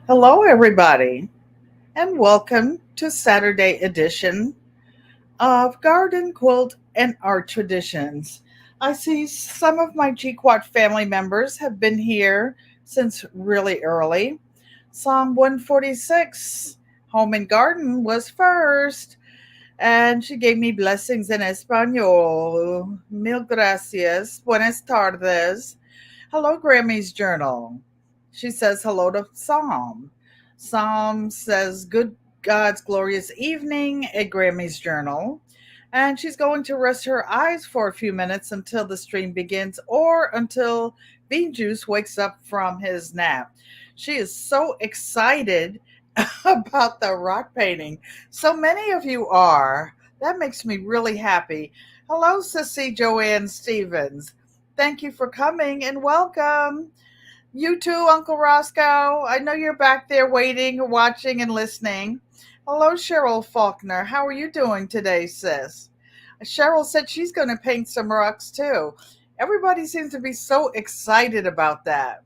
Hello, everybody, and welcome to Saturday edition of Garden, Quilt, and Art Traditions. I see some of my GQUAT family members have been here since really early. Psalm 146, Home and Garden, was first, and she gave me blessings in Espanol. Mil gracias. Buenas tardes. Hello, Grammy's Journal. She says hello to Psalm. Psalm says good God's glorious evening at Grammy's Journal. And she's going to rest her eyes for a few minutes until the stream begins or until Bean Juice wakes up from his nap. She is so excited about the rock painting. So many of you are. That makes me really happy. Hello, Sissy Joanne Stevens. Thank you for coming and welcome. You too, Uncle Roscoe. I know you're back there waiting, watching, and listening. Hello, Cheryl Faulkner. How are you doing today, sis? Cheryl said she's going to paint some rocks too. Everybody seems to be so excited about that.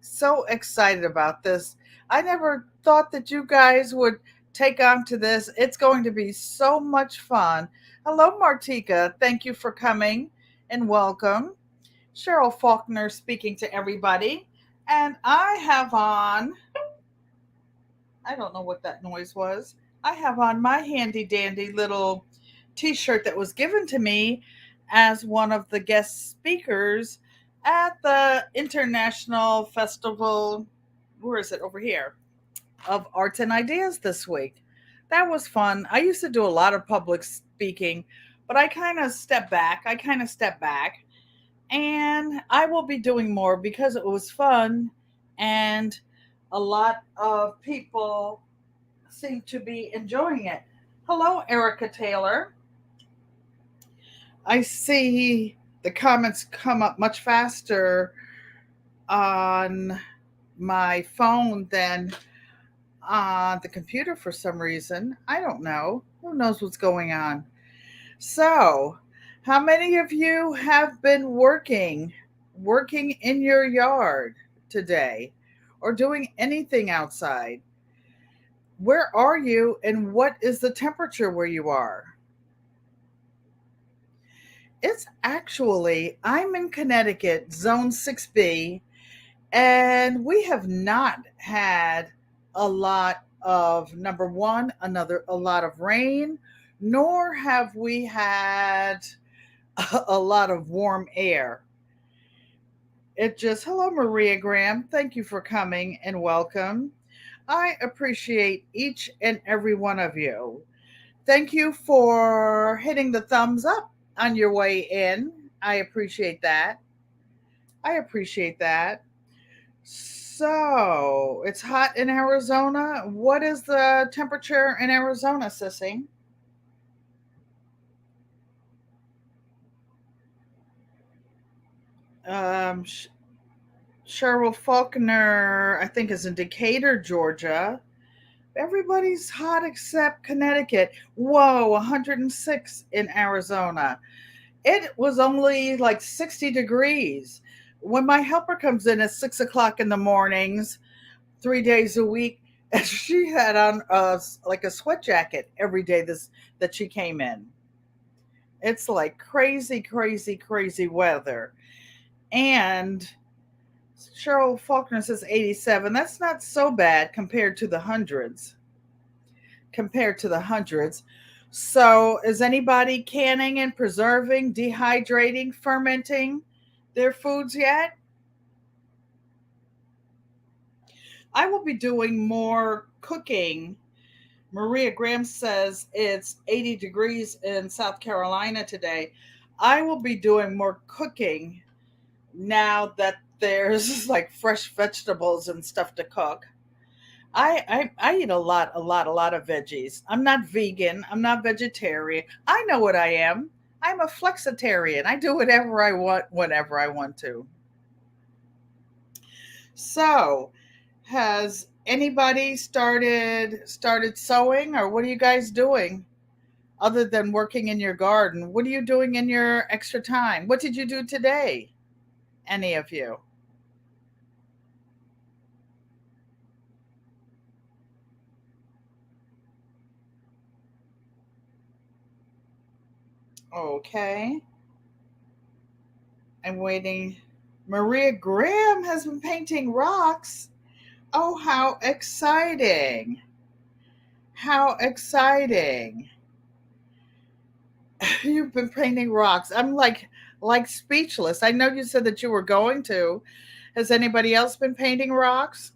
So excited about this. I never thought that you guys would take on to this. It's going to be so much fun. Hello, Martika. Thank you for coming and welcome. Cheryl Faulkner speaking to everybody. And I have on, I don't know what that noise was. I have on my handy dandy little t shirt that was given to me as one of the guest speakers at the International Festival. Where is it? Over here, of Arts and Ideas this week. That was fun. I used to do a lot of public speaking, but I kind of stepped back. And I will be doing more because it was fun and a lot of people seem to be enjoying it. Hello, Erica Taylor. I see the comments come up much faster on my phone than on the computer for some reason. I don't know. Who knows what's going on? So, how many of you have been working in your yard today or doing anything outside? Where are you and what is the temperature where you are? It's actually, I'm in Connecticut, zone 6B, and we have not had a lot of number one, a lot of rain, nor have we had a lot of warm air. It just, hello, Maria Graham. Thank you for coming and welcome. I appreciate each and every one of you. Thank you for hitting the thumbs up on your way in. I appreciate that. I appreciate that. So, it's hot in Arizona. What is the temperature in Arizona, Sissy? Um, Cheryl Faulkner, I think, is in Decatur, Georgia. Everybody's hot except Connecticut. Whoa, 106 in Arizona. It was only like 60 degrees. When my helper comes in at 6 o'clock in the mornings, 3 days a week, and she had on like a sweat jacket every day that she came in. It's like crazy, crazy, crazy weather. And Cheryl Faulkner says 87. That's not so bad compared to the hundreds. So, is anybody canning and preserving, dehydrating, fermenting their foods yet? I will be doing more cooking. Maria Graham says it's 80 degrees in South Carolina today. I will be doing more cooking now that there's like fresh vegetables and stuff to cook. I eat a lot of veggies. I'm not vegan. I'm not vegetarian. I know what I am. I'm a flexitarian. I do whatever I want whenever I want to. So, has anybody started sewing, or what are you guys doing other than working in your garden? What are you doing in your extra time? What did you do today? Any of you? Okay. I'm waiting. Maria Graham has been painting rocks. Oh, how exciting! How exciting! You've been painting rocks. I'm like speechless. I know you said that you were going to. Has anybody else been painting rocks?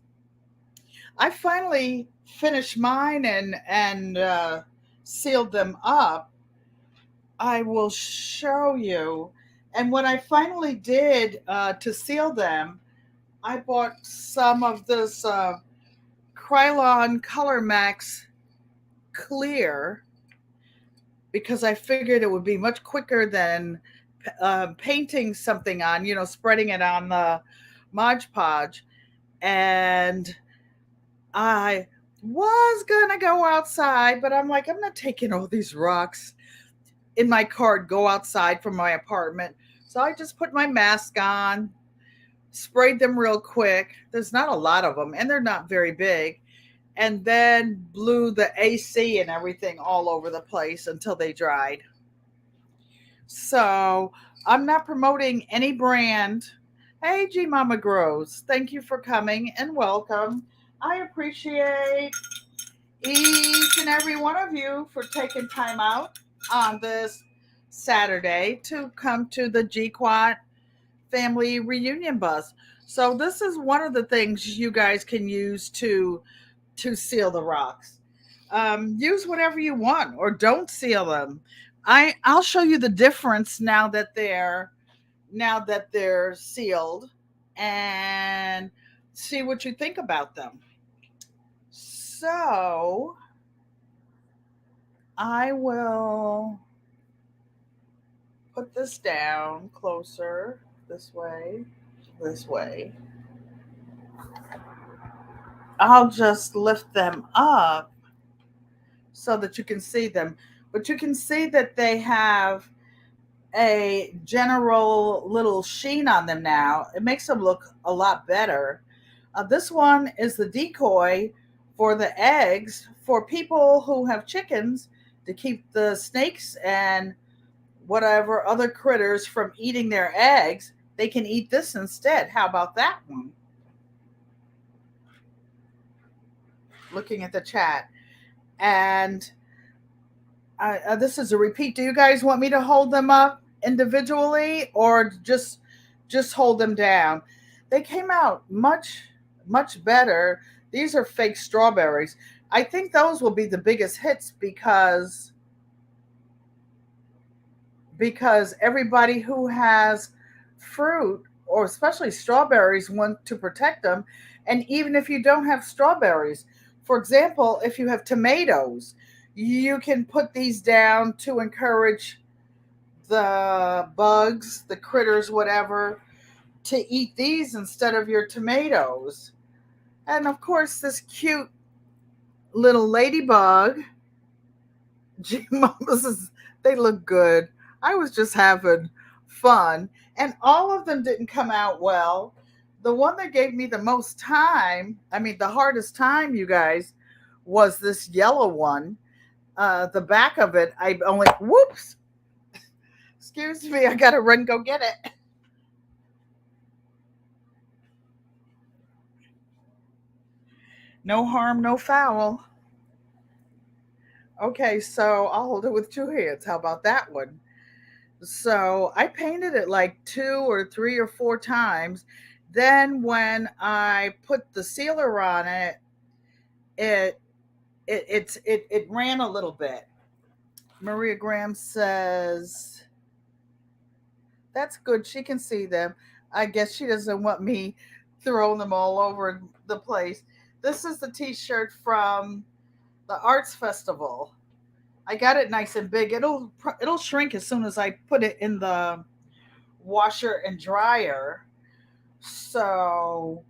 I finally finished mine and sealed them up. I will show you. And what I finally did to seal them, I bought some of this Krylon Color Max Clear because I figured it would be much quicker than painting something on, spreading it on the Mod Podge. And I was gonna go outside, but I'm like, I'm not taking all these rocks in my car, go outside from my apartment. So I just put my mask on, sprayed them real quick. There's not a lot of them, and they're not very big. And then blew the AC and everything all over the place until they dried. So I'm not promoting any brand. Hey, G Mama Grows, thank you for coming and welcome. I appreciate each and every one of you for taking time out on this Saturday to come to the GQUAT family reunion bus. So this is one of the things you guys can use to seal the rocks. Use whatever you want or don't seal them. I'll show you the difference now that they're sealed and see what you think about them. So I will put this down closer this way, this way. I'll just lift them up so that you can see them. But you can see that they have a general little sheen on them now. It makes them look a lot better. This one is the decoy for the eggs for people who have chickens to keep the snakes and whatever other critters from eating their eggs. They can eat this instead. How about that one? Looking at the chat. And this is a repeat. Do you guys want me to hold them up individually or just hold them down? They came out much better. These are fake strawberries. I think those will be the biggest hits because everybody who has fruit or especially strawberries want to protect them. And even if you don't have strawberries, for example, if you have tomatoes, you can put these down to encourage the bugs, the critters, whatever, to eat these instead of your tomatoes. And of course, this cute little ladybug. Gee, mamas, they look good. I was just having fun, and all of them didn't come out well. The one that gave me the most time, I mean, the hardest time, you guys, was this yellow one. The back of it, I only, whoops, excuse me, I gotta run go get it. No harm, no foul. Okay, so I'll hold it with two hands. How about that one? So I painted it like 2 or 3 or 4 times. Then when I put the sealer on it, it it ran a little bit. Maria Graham says that's good. She can see them. I guess she doesn't want me throwing them all over the place. This is the T-shirt from the Arts Festival. I got it nice and big. It'll shrink as soon as I put it in the washer and dryer. So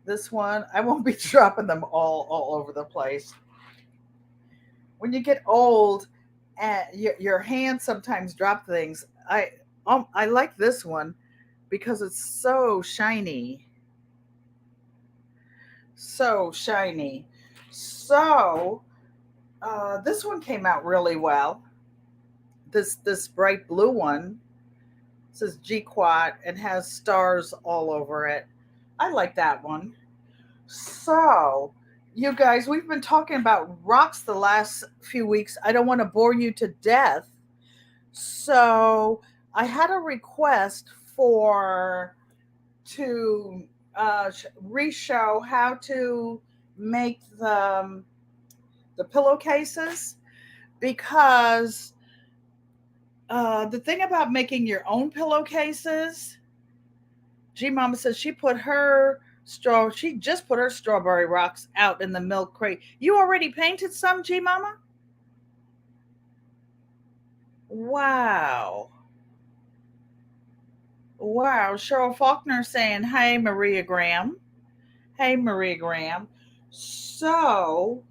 this one, I won't be dropping them all over the place. When you get old, and your hands sometimes drop things. I like this one because it's so shiny, so shiny. So This one came out really well. This bright blue one says GQUAT and has stars all over it. I like that one. So, you guys, we've been talking about rocks the last few weeks. I don't want to bore you to death. So, I had a request for to re-show how to make the pillowcases because the thing about making your own pillowcases, G Mama says she just put her strawberry rocks out in the milk crate. You already painted some, G Mama? Wow. Wow. Cheryl Faulkner saying, hey, Maria Graham. Hey, Maria Graham. So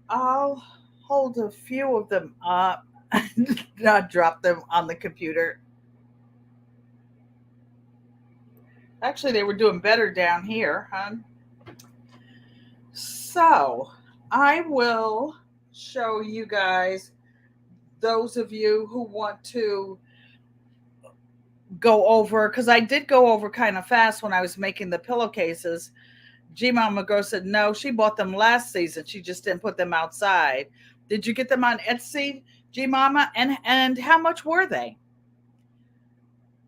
I'll hold a few of them up and not drop them on the computer. Actually, they were doing better down here, huh? So I will show you guys, those of you who want to go over, because I did go over kind of fast when I was making the pillowcases. G Mama Girl said no, she bought them last season. She just didn't put them outside. Did you get them on Etsy, G Mama? And how much were they?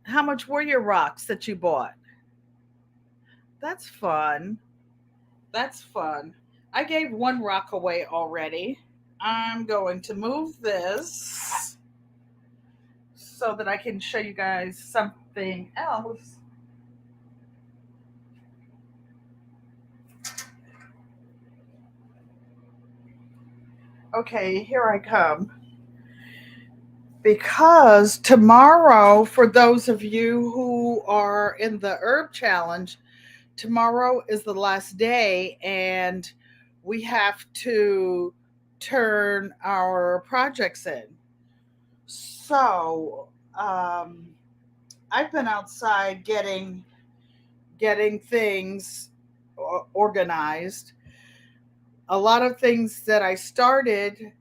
How much were your rocks that you bought? That's fun. That's fun. I gave one rock away already. I'm going to move this so that I can show you guys something else. Okay, here I come. Because tomorrow, for those of you who are in the herb challenge, tomorrow is the last day and we have to turn our projects in. So, I've been outside getting things organized. A lot of things that I started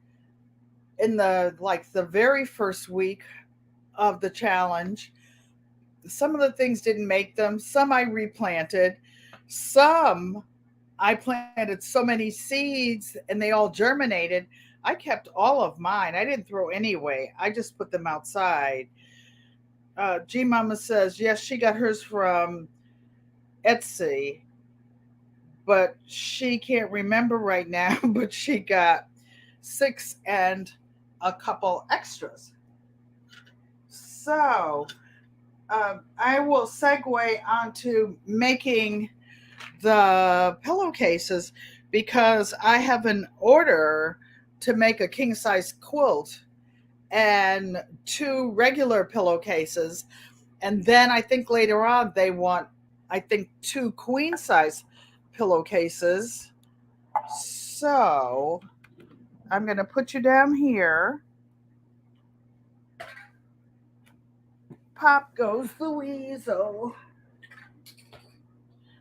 in the very first week of the challenge, some of the things didn't make them, some I replanted, some I planted so many seeds and they all germinated. I kept all of mine. I didn't throw any away. I just put them outside. G Mama says, yes, she got hers from Etsy, but she can't remember right now, but she got 6 and a couple extras. So I will segue onto making the pillowcases because I have an order to make a king size quilt and 2 regular pillowcases. And then I think later on they want, I think, 2 queen size pillowcases. So I'm going to put you down here. Pop goes the weasel.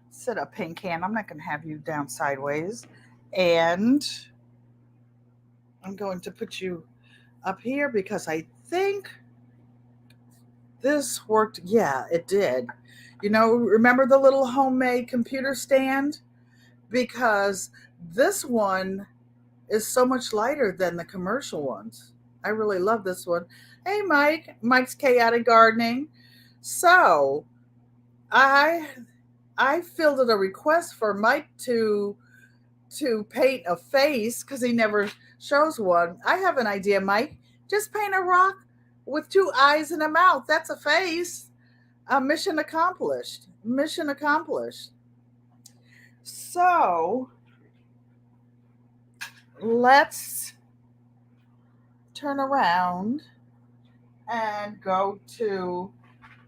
Sit up, Pink Can. I'm not going to have you down sideways. And I'm going to put you up here because I think this worked. Yeah, it did. You know, remember the little homemade computer stand? Because this one is so much lighter than the commercial ones. I really love this one. Hey, Mike. Mike's Chaotic Gardening. So I I filled a request for Mike to paint a face because he never shows one. I have an idea, Mike. Just paint a rock with 2 eyes and a mouth. That's a face. Mission accomplished. Mission accomplished. So let's turn around and go to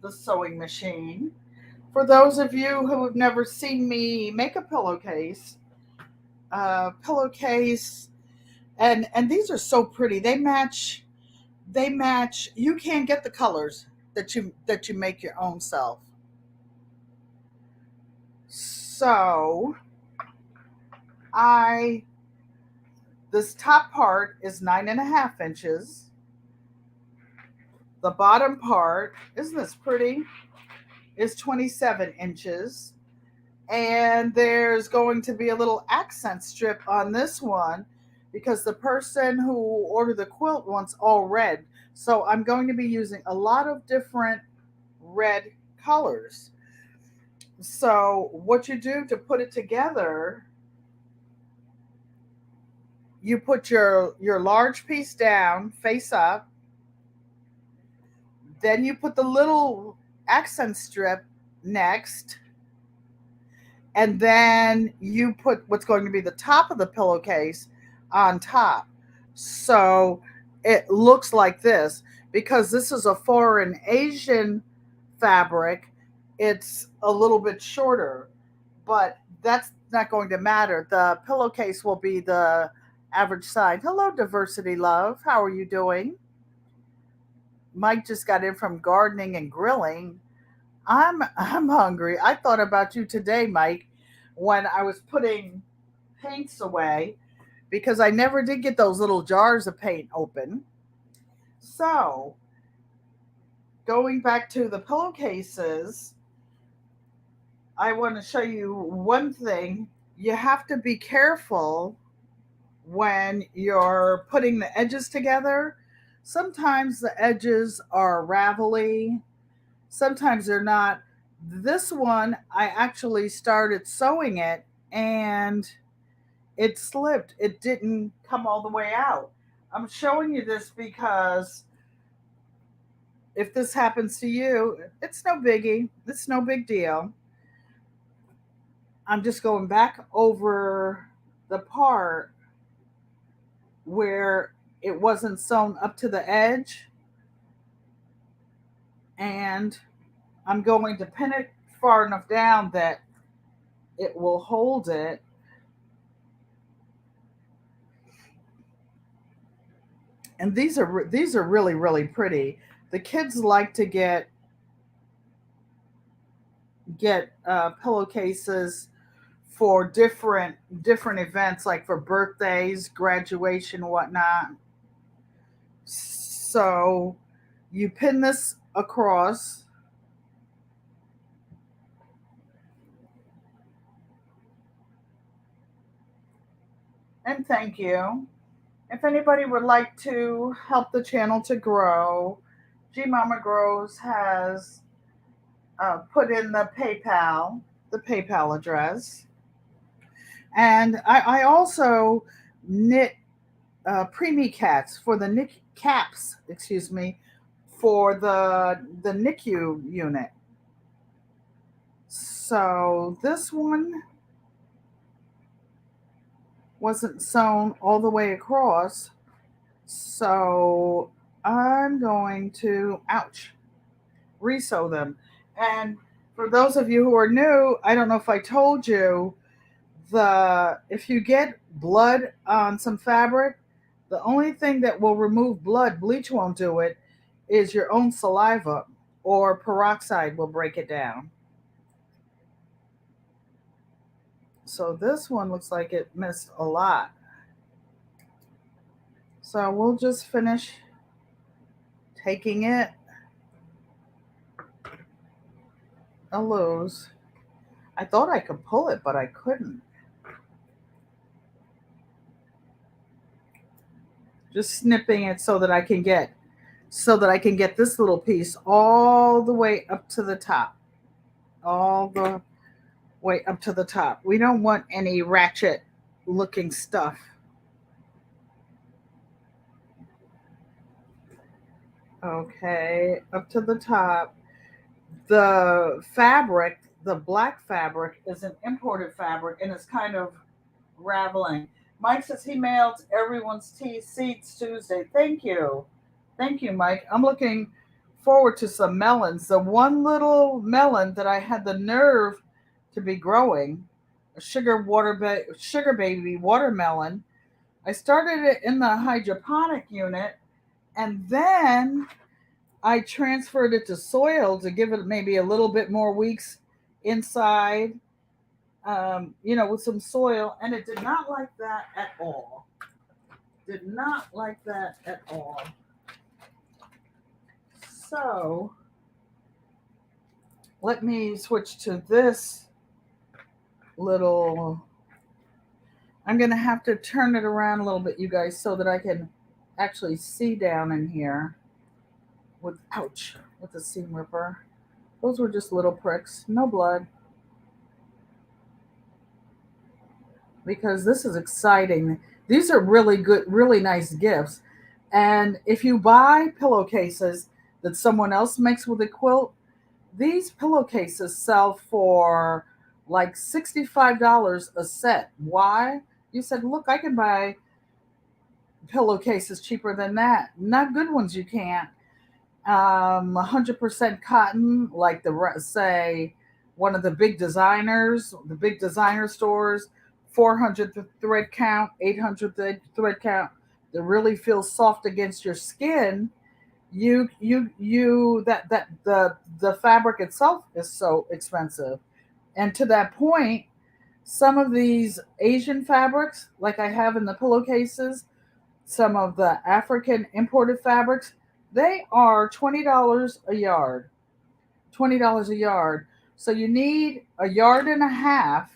the sewing machine. For those of you who have never seen me make a pillowcase, and these are so pretty. They match. You can't get the colors that you make your own self. So I This top part is 9.5 inches. The bottom part, isn't this pretty, is 27 inches. And there's going to be a little accent strip on this one because the person who ordered the quilt wants all red. So I'm going to be using a lot of different red colors. So what you do to put it together, you put your large piece down face up, then you put the little accent strip next, and then you put what's going to be the top of the pillowcase on top. So it looks like this. Because this is a foreign Asian fabric, it's a little bit shorter, but that's not going to matter. The pillowcase will be the average size. Hello, Diversity Love. How are you doing? Mike just got in from gardening and grilling. I'm hungry. I thought about you today, Mike, when I was putting paints away because I never did get those little jars of paint open. So, going back to the pillowcases, I want to show you one thing. You have to be careful when you're putting the edges together. Sometimes the edges are ravelly, sometimes they're not. This one, I actually started sewing it and it slipped. It didn't come all the way out. I'm showing you this because if this happens to you, it's no biggie. It's no big deal. I'm just going back over the part where it wasn't sewn up to the edge, and I'm going to pin it far enough down that it will hold it. And these are really pretty. The kids like to get pillowcases for different events, like for birthdays, graduation, whatnot. So you pin this across, and thank you. If anybody would like to help the channel to grow, G Mama Grows has put in the PayPal address. And I also knit preemie cats for the knit caps, excuse me, for the NICU unit. So this one wasn't sewn all the way across. So I'm going to, ouch, resew them. And for those of you who are new, I don't know if I told you, if you get blood on some fabric, the only thing that will remove blood, bleach won't do it, is your own saliva, or peroxide will break it down. So this one looks like it missed a lot. So we'll just finish taking it a loose. I thought I could pull it, but I couldn't. Just snipping it so that I can get this little piece all the way up to the top. All the way up to the top. We don't want any ratchet looking stuff. Okay, up to the top. The fabric, the black fabric, is an imported fabric and it's kind of raveling. Mike says he mailed everyone's seeds Tuesday. Thank you. Thank you, Mike. I'm looking forward to some melons. The one little melon that I had the nerve to be growing, a sugar baby watermelon. I started it in the hydroponic unit, and then I transferred it to soil to give it maybe a little bit more weeks inside, with some soil, and it did not like that at all. Did not like that at all. So let me switch to this little. I'm going to have to turn it around a little bit, you guys, so that I can actually see down in here with, ouch, with the seam ripper. Those were just little pricks, no blood. Because this is exciting. These are really good, really nice gifts. And if you buy pillowcases that someone else makes with a quilt, these pillowcases sell for like $65 a set. Why? You said, look, I can buy pillowcases cheaper than that. Not good ones, you can't. 100% cotton, like say one of the big designer stores, 400 thread count, 800 thread count, that really feels soft against your skin. That the fabric itself is so expensive. And to that point, some of these Asian fabrics, like I have in the pillowcases, some of the African imported fabrics, they are $20 a yard. $20 a yard. So you need a yard and a half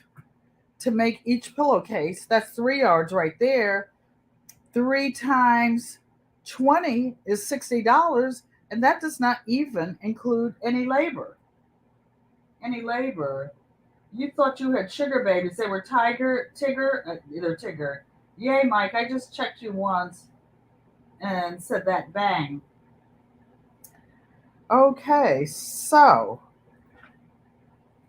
to make each pillowcase. That's 3 yards right there. 3 times 20 is $60, and that does not even include any labor. Any labor. You thought you had sugar babies. They were either Tigger. Yay, Mike, I just checked you once and said that bang. Okay, so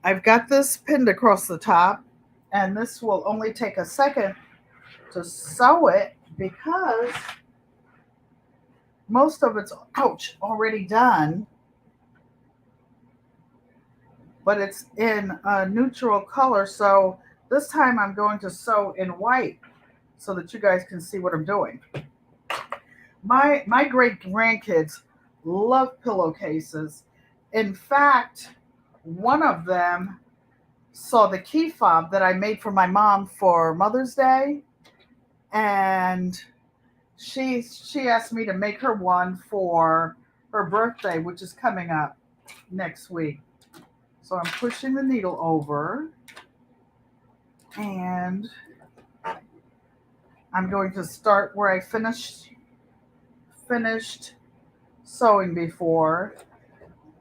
I've got this pinned across the top, and this will only take a second to sew it because most of it's, ouch, already done, but it's in a neutral color. So this time I'm going to sew in white so that you guys can see what I'm doing. My great grandkids love pillowcases. In fact, one of them saw the key fob that I made for my mom for Mother's Day, and she asked me to make her one for her birthday, which is coming up next week. So I'm pushing the needle over, and I'm going to start where I finished sewing before,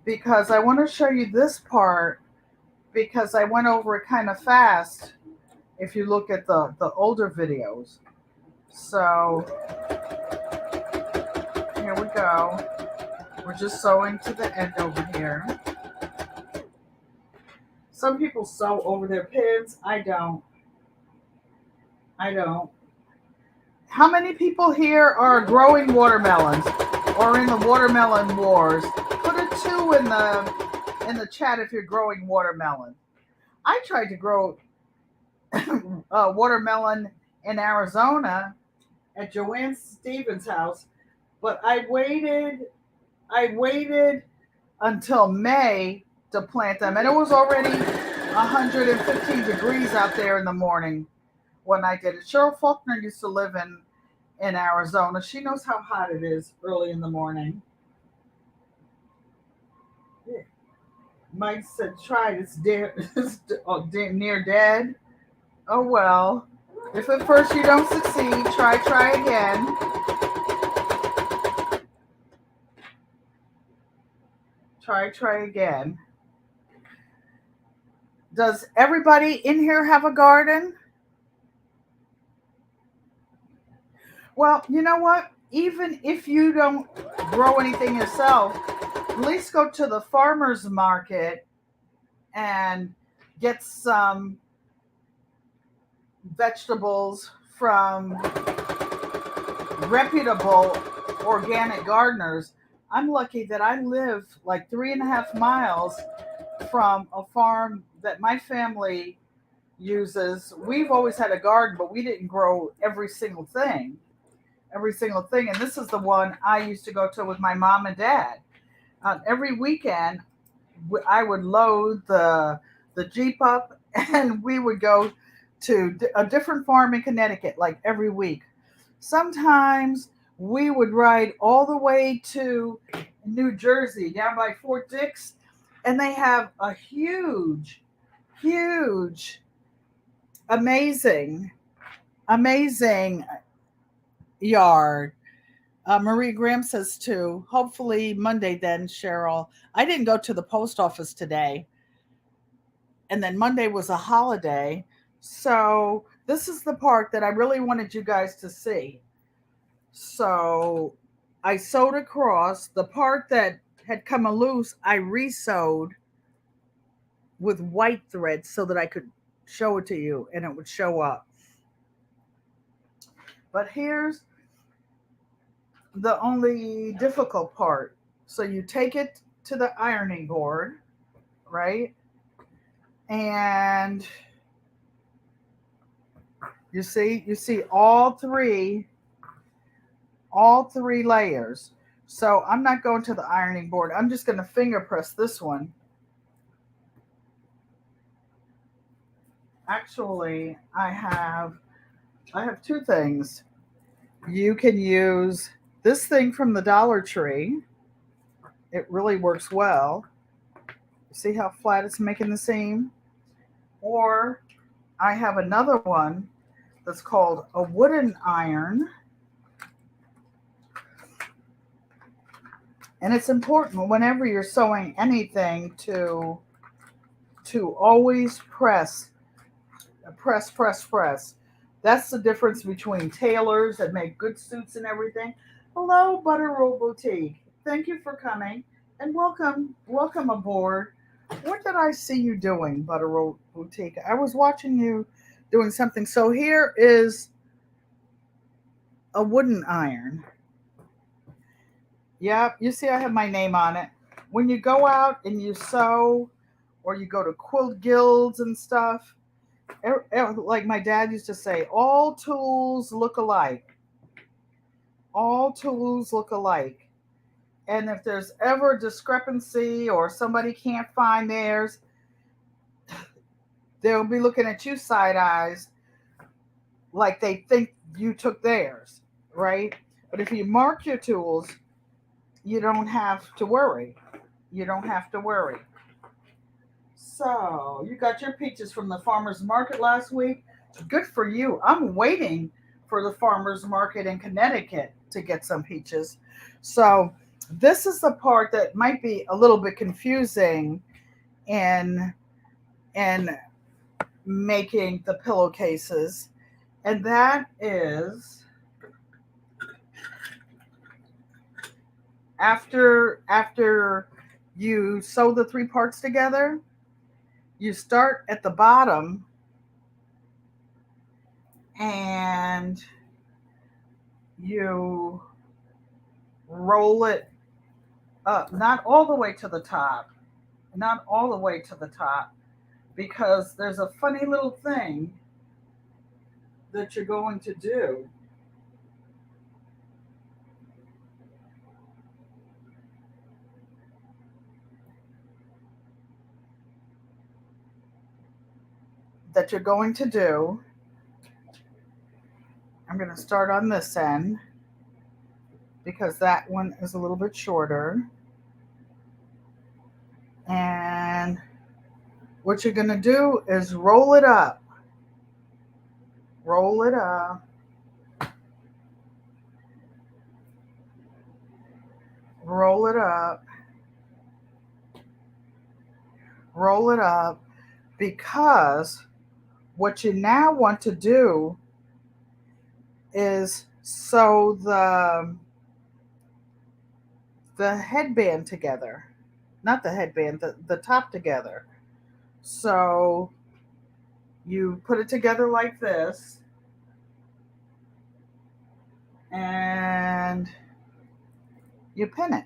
because I want to show you this part, because I went over it kind of fast if you look at the older videos. So here we go. We're just sewing to the end over here. Some people sew over their pins. I don't. How many people here are growing watermelons or in the watermelon wars? Put a 2 in the chat if you're growing watermelon. I tried to grow watermelon in Arizona at Joanne Stevens' house, but I waited until May to plant them, and it was already 115 degrees out there in the morning when I did it. Cheryl Faulkner used to live in Arizona. She knows how hot it is early in the morning. Mike said, try it. It's near dead. Oh, well. If at first you don't succeed, try again. Try again. Does everybody in here have a garden? Well, you know what? Even if you don't grow anything yourself, at least go to the farmer's market and get some vegetables from reputable organic gardeners. I'm lucky that I live like 3.5 miles from a farm that my family uses. We've always had a garden, but we didn't grow every single thing. And this is the one I used to go to with my mom and dad. Every weekend, I would load the Jeep up, and we would go to a different farm in Connecticut like every week. Sometimes we would ride all the way to New Jersey, down by Fort Dix, and they have a huge, amazing, amazing yard. Marie Graham says too. Hopefully Monday then, Cheryl. I didn't go to the post office today, and then Monday was a holiday. So this is the part that I really wanted you guys to see. So I sewed across the part that had come loose. I resewed with white thread so that I could show it to you and it would show up. But here's the only difficult part. So you take it to the ironing board, right? And you see all three layers. So I'm not going to the ironing board. I'm just going to finger press this one. Actually, I have two things. You can use this thing from the Dollar Tree. It really works well. See how flat it's making the seam? Or I have another one that's called a wooden iron. And it's important whenever you're sewing anything to always press. That's the difference between tailors that make good suits and everything. Hello, Butter Roll Boutique. Thank you for coming and welcome aboard. What did I see you doing, Butter Roll Boutique? I was watching you doing something. So here is a wooden iron. Yep, you see I have my name on it. When you go out and you sew or you go to quilt guilds and stuff, like my dad used to say, all tools look alike. All tools look alike. And if there's ever a discrepancy or somebody can't find theirs, they'll be looking at you side eyes like they think you took theirs, right? But if you mark your tools, you don't have to worry. You don't have to worry. So, you got your peaches from the farmer's market last week. Good for you. I'm waiting for the farmer's market in Connecticut to get some peaches. So, this is the part that might be a little bit confusing in making the pillowcases. And that is after you sew the three parts together, you start at the bottom and you roll it up, not all the way to the top, because there's a funny little thing that you're going to do. I'm going to start on this end because that one is a little bit shorter. And what you're going to do is roll it up. Roll it up. Roll it up. Roll it up, because what you now want to do is sew the headband together. Not the headband, the top together. So you put it together like this, and you pin it.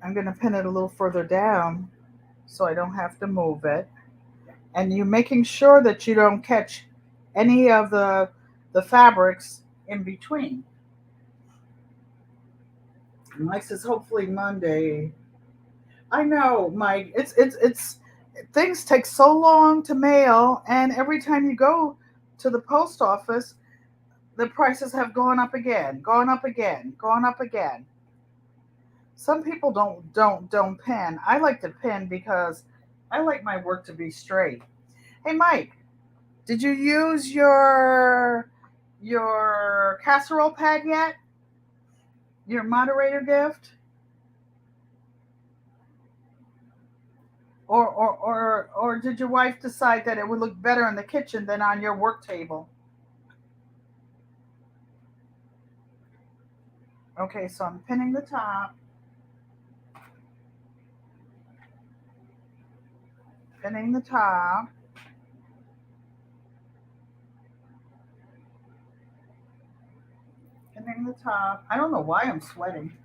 I'm going to pin it a little further down so I don't have to move it. And you're making sure that you don't catch any of the fabrics in between. Mike says hopefully Monday. I know, Mike. It's things take so long to mail, and every time you go to the post office, the prices have gone up again, gone up again, gone up again. Some people don't pin. I like to pin because I like my work to be straight. Hey Mike, did you use your casserole pad yet? Your moderator gift? Or did your wife decide that it would look better in the kitchen than on your work table? Okay, so I'm pinning the top, pinning the top, pinning the top. I don't know why I'm sweating.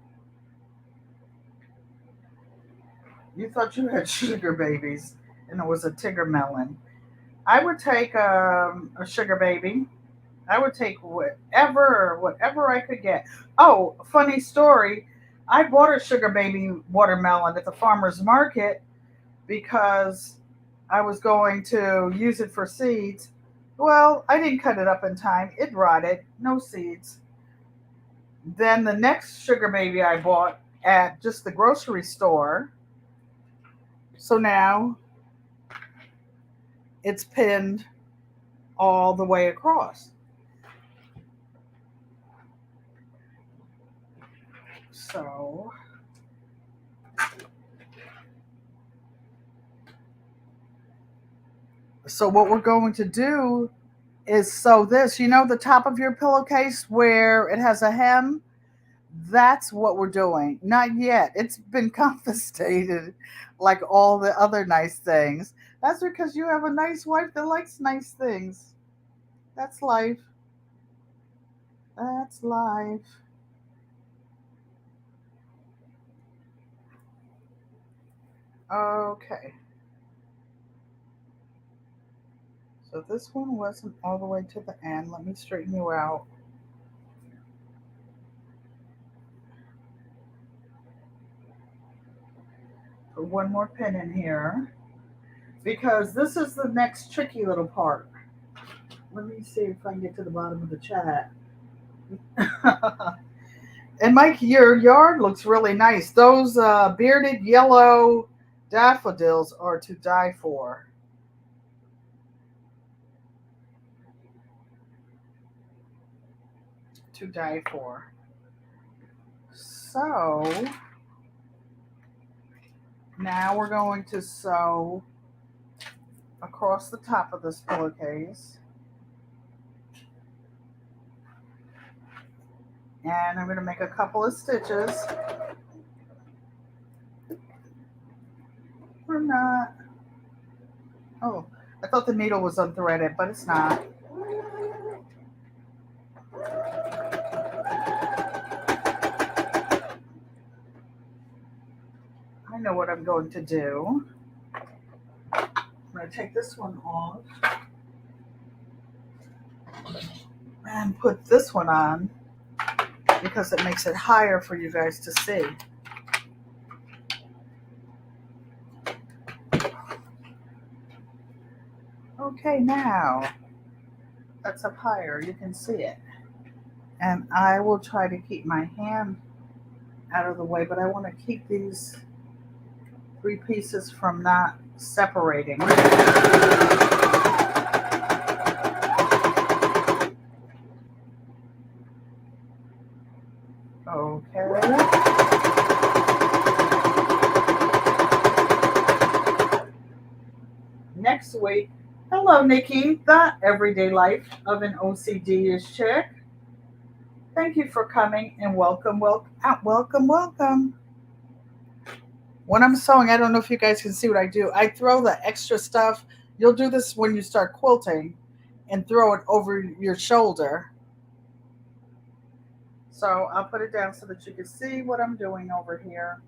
You thought you had sugar babies and it was a Tigger melon. I would take a sugar baby. I would take whatever I could get. Oh, funny story. I bought a sugar baby watermelon at the farmer's market because I was going to use it for seeds. Well, I didn't cut it up in time. It rotted. No seeds. Then the next sugar baby I bought at just the grocery store. So now it's pinned all the way across. So what we're going to do is sew this. You know the top of your pillowcase where it has a hem? That's what we're doing. Not yet. It's been confiscated like all the other nice things. That's because you have a nice wife that likes nice things. That's life. That's life. Okay. So this one wasn't all the way to the end. Let me straighten you out. Put one more pin in here because this is the next tricky little part. Let me see if I can get to the bottom of the chat. And Mike, your yard looks really nice. Those bearded yellow daffodils are to die for. To die for. So now we're going to sew across the top of this pillowcase. And I'm going to make a couple of stitches. Or not. Oh, I thought the needle was unthreaded, but it's not. I know what I'm going to do. I'm going to take this one off and put this one on because it makes it higher for you guys to see. Okay, now that's up higher. You can see it. And I will try to keep my hand out of the way, but I want to keep these three pieces from not separating. Okay. Next week, hello Nikki, the everyday life of an OCD-ish chick. Thank you for coming and welcome. When I'm sewing, I don't know if you guys can see what I do. I throw the extra stuff. You'll do this when you start quilting and throw it over your shoulder. So I'll put it down so that you can see what I'm doing over here.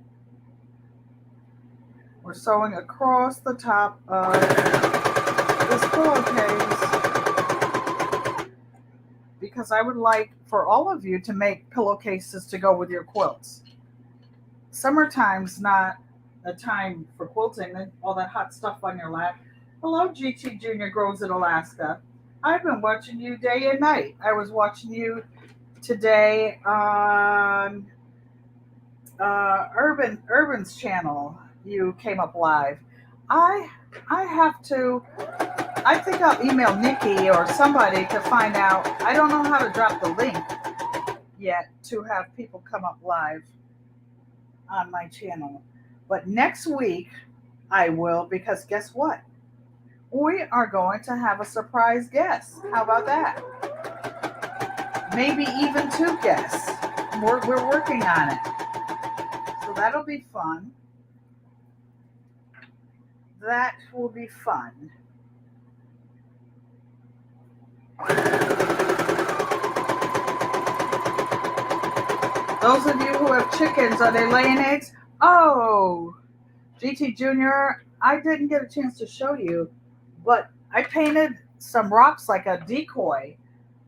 We're sewing across the top of this pillowcase because I would like for all of you to make pillowcases to go with your quilts. Summertime's not a time for quilting, all that hot stuff on your lap. Hello, GT Junior grows in Alaska. I've been watching you day and night. I was watching you today on Urban's channel. You came up live. I I have to. I think I'll email Nikki or somebody to find out. I don't know how to drop the link yet to have people come up live on my channel. But next week I will, because guess what? We are going to have a surprise guest. How about that? Maybe even two guests. We're working on it. So that'll be fun. That will be fun. Those of you who have chickens, are they laying eggs? Oh, GT Junior, I didn't get a chance to show you, but I painted some rocks like a decoy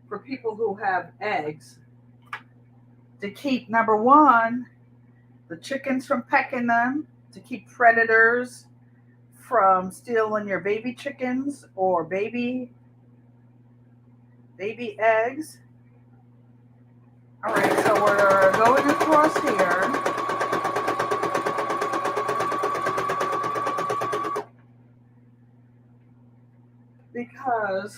for people who have eggs to keep, number one, the chickens from pecking them, to keep predators from stealing your baby chickens or baby eggs. All right, so we're going across here. Because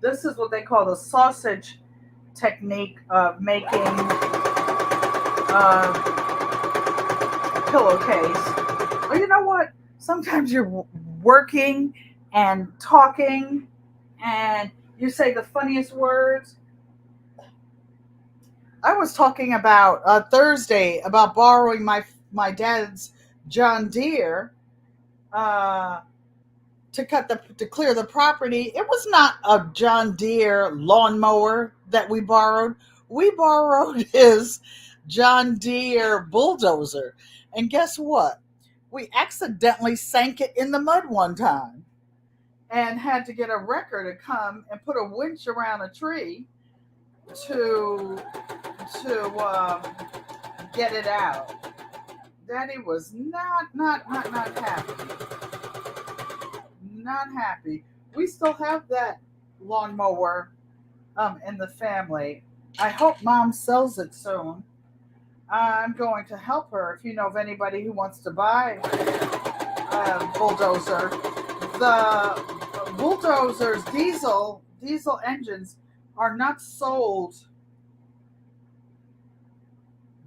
this is what they call the sausage technique of making a pillowcase. Well, you know what? Sometimes you're working and talking and you say the funniest words. I was talking about Thursday about borrowing my dad's John Deere to clear the property. It was not a John Deere lawnmower that we borrowed. We borrowed his John Deere bulldozer. And guess what? We accidentally sank it in the mud one time and had to get a wrecker to come and put a winch around a tree to get it out. Daddy was not happy. Not happy. We still have that lawnmower in the family. I hope Mom sells it soon. I'm going to help her. If you know of anybody who wants to buy a bulldozer, the bulldozers, diesel engines are not sold.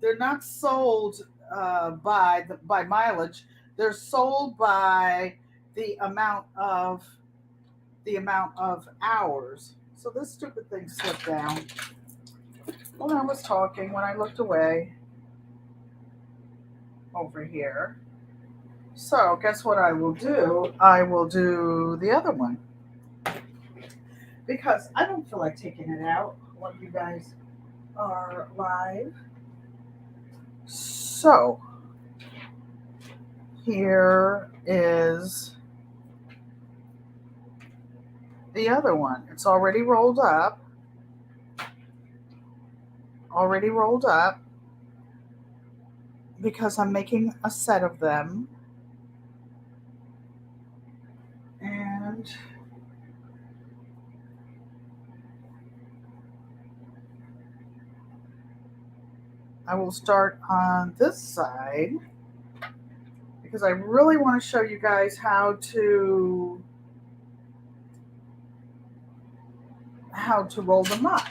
They're not sold by mileage. They're sold by the amount of hours. So this stupid thing slipped down when I was talking. When I looked away over here. So guess what I will do? I will do the other one because I don't feel like taking it out while you guys are live. So here is the other one. It's already rolled up. Because I'm making a set of them. And I will start on this side because I really want to show you guys how to roll them up.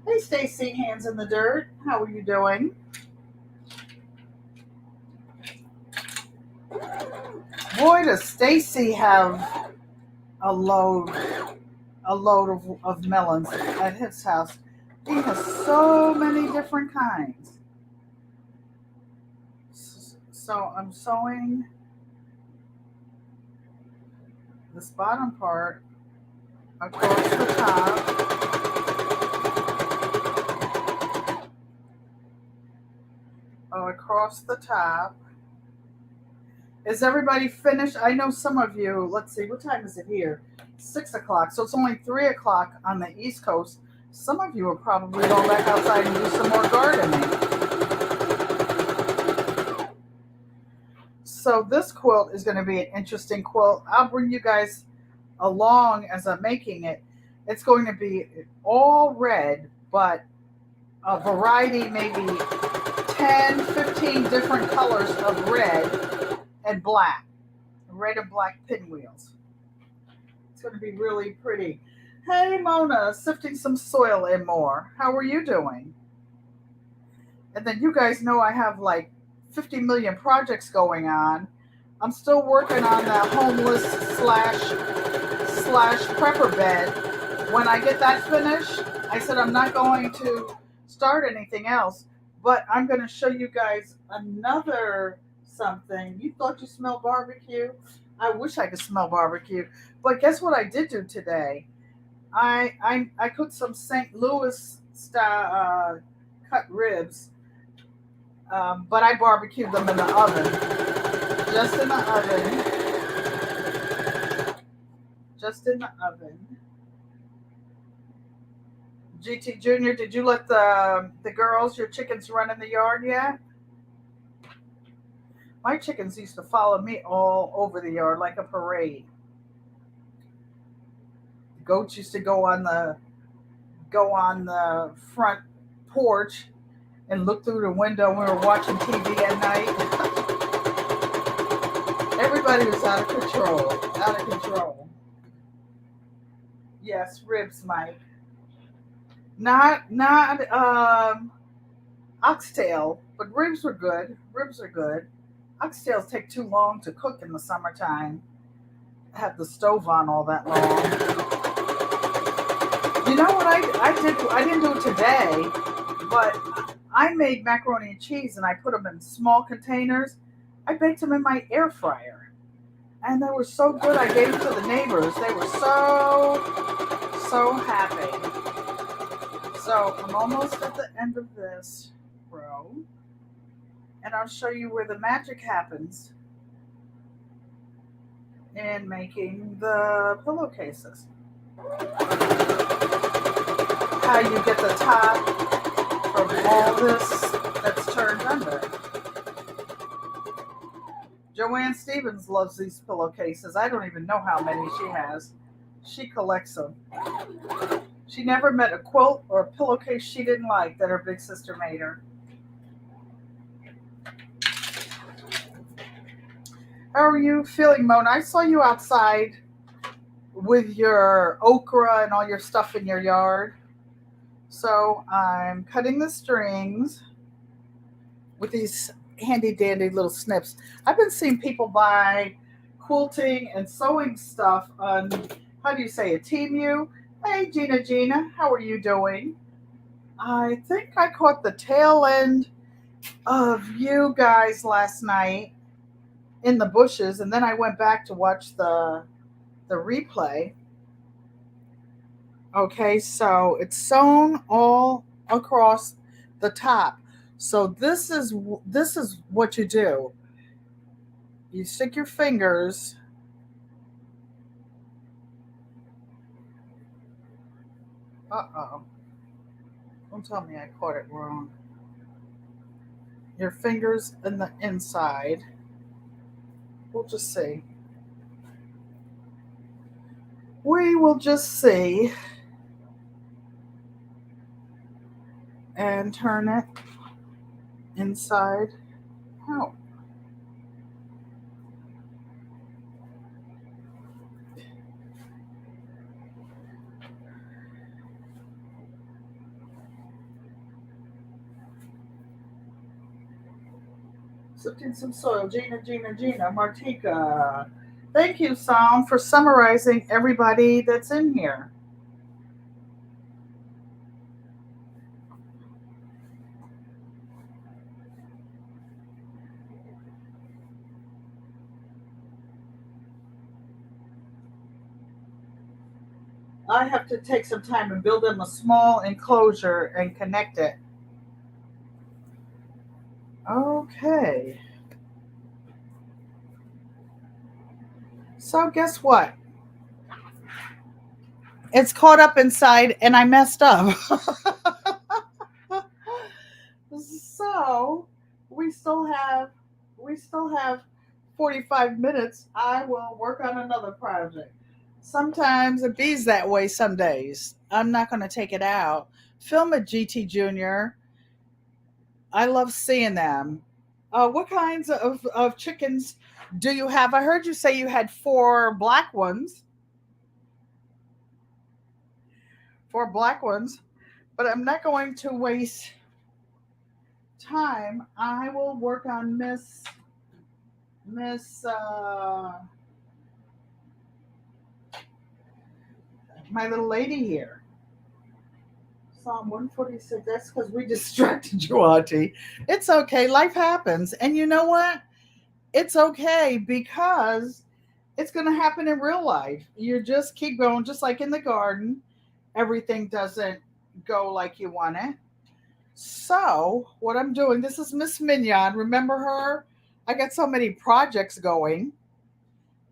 Hey Stacy, hands in the dirt. How are you doing? Boy, does Stacy have a load of melons at his house. He has so many different kinds. So I'm sewing this bottom part across the top. Across the top. Is everybody finished? I know some of you, let's see, what time is it here? 6 o'clock. So it's only 3 o'clock on the East Coast. Some of you are probably going back outside and do some more gardening. So this quilt is going to be an interesting quilt. I'll bring you guys along as I'm making it, it's going to be all red, but a variety, maybe 10, 15 different colors of red and black pinwheels. It's going to be really pretty. Hey, Mona, sifting some soil in more. How are you doing? And then you guys know I have like 50 million projects going on. I'm still working on that homeless slash prepper bed. When I get that finished, I said I'm not going to start anything else, but I'm going to show you guys another something. You thought you smelled barbecue? I wish I could smell barbecue. But guess what I did do today? I cooked some St. Louis style cut ribs, but I barbecued them in the oven, just in the oven, just in the oven. GT Junior, did you let the girls, your chickens, run in the yard yet? My chickens used to follow me all over the yard like a parade. The goats used to go on the front porch and look through the window when we were watching TV at night. Everybody was out of control. Out of control. Yes, ribs, Mike. Not oxtail, but ribs were good. Ribs are good. Oxtails take too long to cook in the summertime. Have the stove on all that long. You know what I did? I didn't do it today, but I made macaroni and cheese and I put them in small containers. I baked them in my air fryer, and they were so good. I gave them to the neighbors. They were so happy. So I'm almost at the end of this row, and I'll show you where the magic happens in making the pillowcases. How you get the top from all this that's turned under. Joanne Stevens loves these pillowcases. I don't even know how many she has. She collects them. She never met a quilt or a pillowcase she didn't like that her big sister made her. How are you feeling, Mona? I saw you outside with your okra and all your stuff in your yard. So I'm cutting the strings with these handy dandy little snips. I've been seeing people buy quilting and sewing stuff on, how do you say it, Temu? Hey, Gina, how are you doing? I think I caught the tail end of you guys last night in the bushes, and then I went back to watch the replay. Okay, so it's sewn all across the top. So this is what you do. You stick your fingers. Uh-oh. Don't tell me I caught it wrong. Your fingers in the inside. We'll just see. We will just see. And turn it inside out. Sifting some soil. Gina, Martika. Thank you, Sam, for summarizing everybody that's in here. I have to take some time and build them a small enclosure and connect it. Okay. So guess what? It's caught up inside and I messed up. So we still have 45 minutes. I will work on another project. Sometimes it bees that way some days. I'm not going to take it out. Film it, GT Junior. I love seeing them. What kinds of chickens do you have? I heard you say you had four black ones. Four black ones. But I'm not going to waste time. I will work on Miss my little lady here. Psalm 146. That's because we distracted you, Auntie. It's okay. Life happens. And you know what? It's okay because it's going to happen in real life. You just keep going, just like in the garden. Everything doesn't go like you want it. So, what I'm doing, this is Miss Mignon. Remember her? I got so many projects going.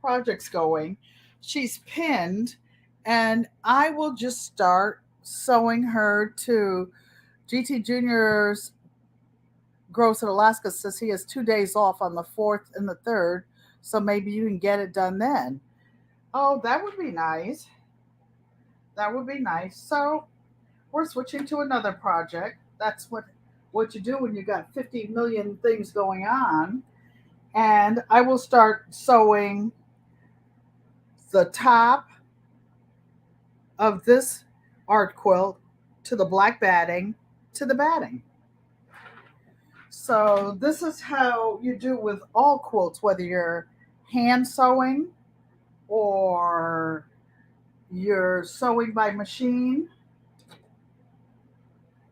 Projects going. She's pinned, and I will just start sewing her to GT Junior's Grows in Alaska says he has 2 days off on the 4th and the 3rd, so maybe you can get it done then. Oh, that would be nice. That would be nice. So we're switching to another project. That's what you do when you got 50 million things going on. And I will start sewing the top of this art quilt to the black batting to the batting. So this is how you do with all quilts, whether you're hand sewing or you're sewing by machine.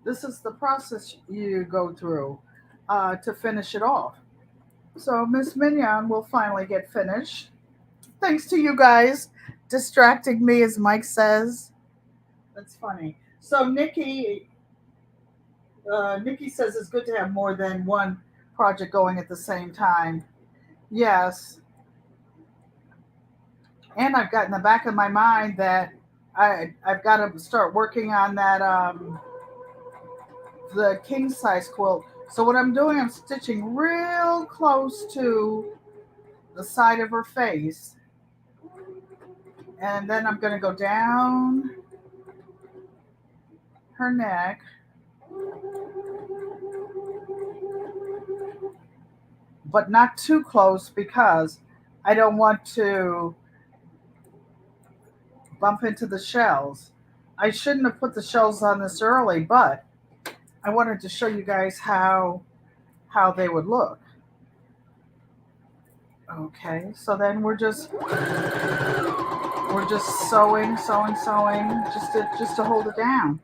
This is the process you go through to finish it off. So Miss Mignon will finally get finished. Thanks to you guys distracting me, as Mike says. That's funny. So Nikki says it's good to have more than one project going at the same time. Yes, and I've got in the back of my mind that I've got to start working on that the king size quilt. So what I'm doing, I'm stitching real close to the side of her face, and then I'm going to go down her neck, but not too close because I don't want to bump into the shells. I shouldn't have put the shells on this early, but I wanted to show you guys how they would look. Okay, so then we're just sewing, just to hold it down.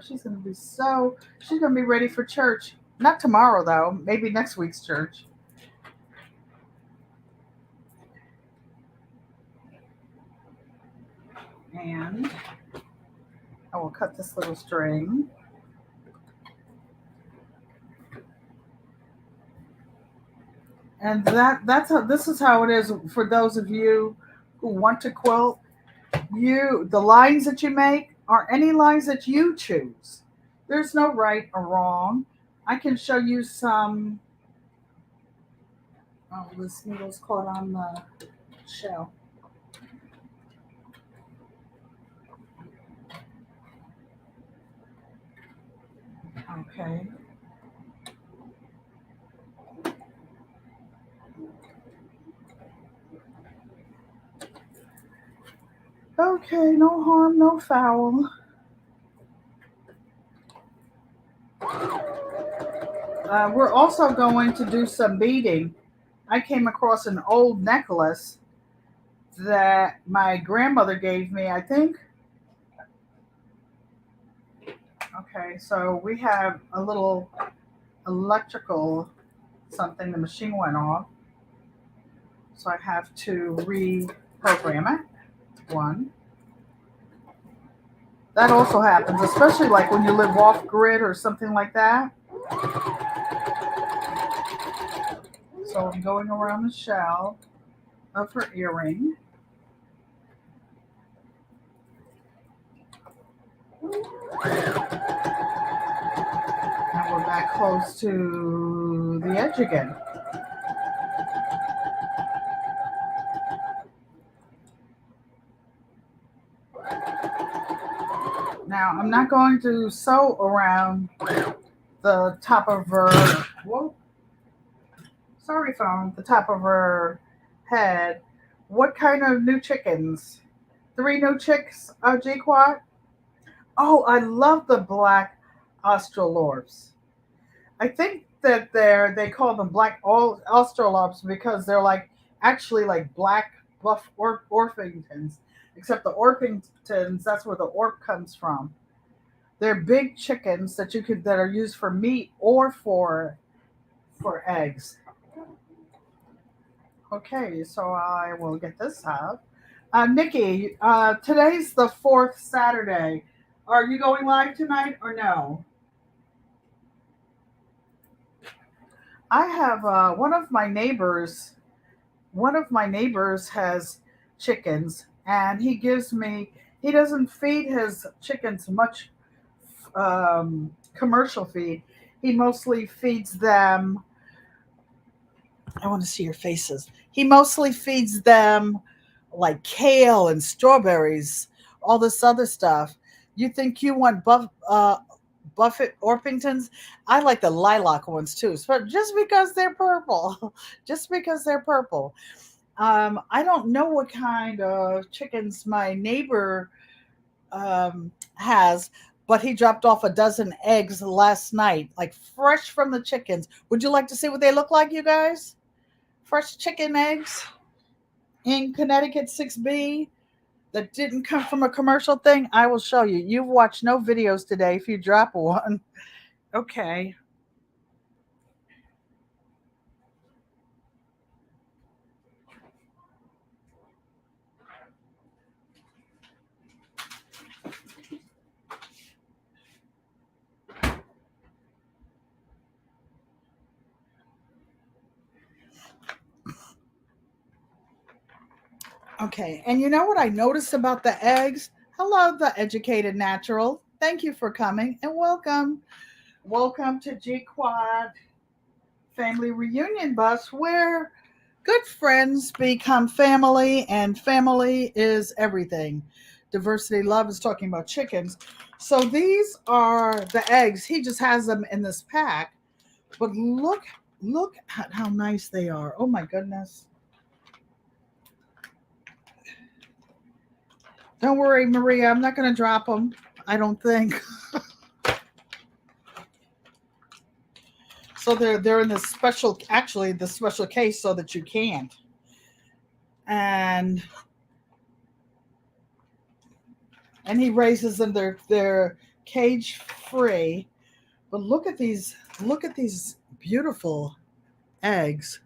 She's gonna be ready for church. Not tomorrow though, maybe next week's church. And I will cut this little string. And this is how it is for those of you who want to quilt. The lines that you make are any lines that you choose. There's no right or wrong. I can show you some. Oh, this needle's caught on the shell. Okay. Okay, no harm, no foul. We're also going to do some beading. I came across an old necklace that my grandmother gave me, I think. Okay, so we have a little electrical something, the machine went off. So I have to reprogram it. One. That also happens, especially like when you live off grid or something like that. So I'm going around the shell of her earring. And we're back close to the edge again. Now, I'm not going to sew around the top of her, whoa, sorry phone, the top of her head. What kind of new chickens? Three new chicks, GQUAT? Oh, I love the black Australorps. I think that they call them black Australorps because they're like actually like black buff Orpingtons, except the Orpingtons, that's where the Orp comes from. They're big chickens that are used for meat or for eggs. Okay, so I will get this out. Nikki, today's the fourth Saturday. Are you going live tonight or no? I have one of my neighbors has chickens, and he doesn't feed his chickens much commercial feed. He mostly feeds them, I want to see your faces. He mostly feeds them like kale and strawberries, all this other stuff. You think you want Buffett Orpingtons? I like the lilac ones too, so just because they're purple. Just because they're purple. I don't know what kind of chickens my neighbor has, but he dropped off a dozen eggs last night, like fresh from the chickens. Would you like to see what they look like, you guys? Fresh chicken eggs in Connecticut 6B that didn't come from a commercial thing. I will show you. You've watched no videos today if you drop one. Okay. Okay. And you know what I noticed about the eggs? Hello, the educated natural. Thank you for coming and welcome. Welcome to GQuad Family Reunion Bus, where good friends become family, and family is everything. Diversity Love is talking about chickens. So these are the eggs. He just has them in this pack. But look at how nice they are. Oh my goodness. Don't worry, Maria. I'm not going to drop them. I don't think. So they're in the special case so that you can't. And he raises them. They're cage free. But look at these beautiful eggs.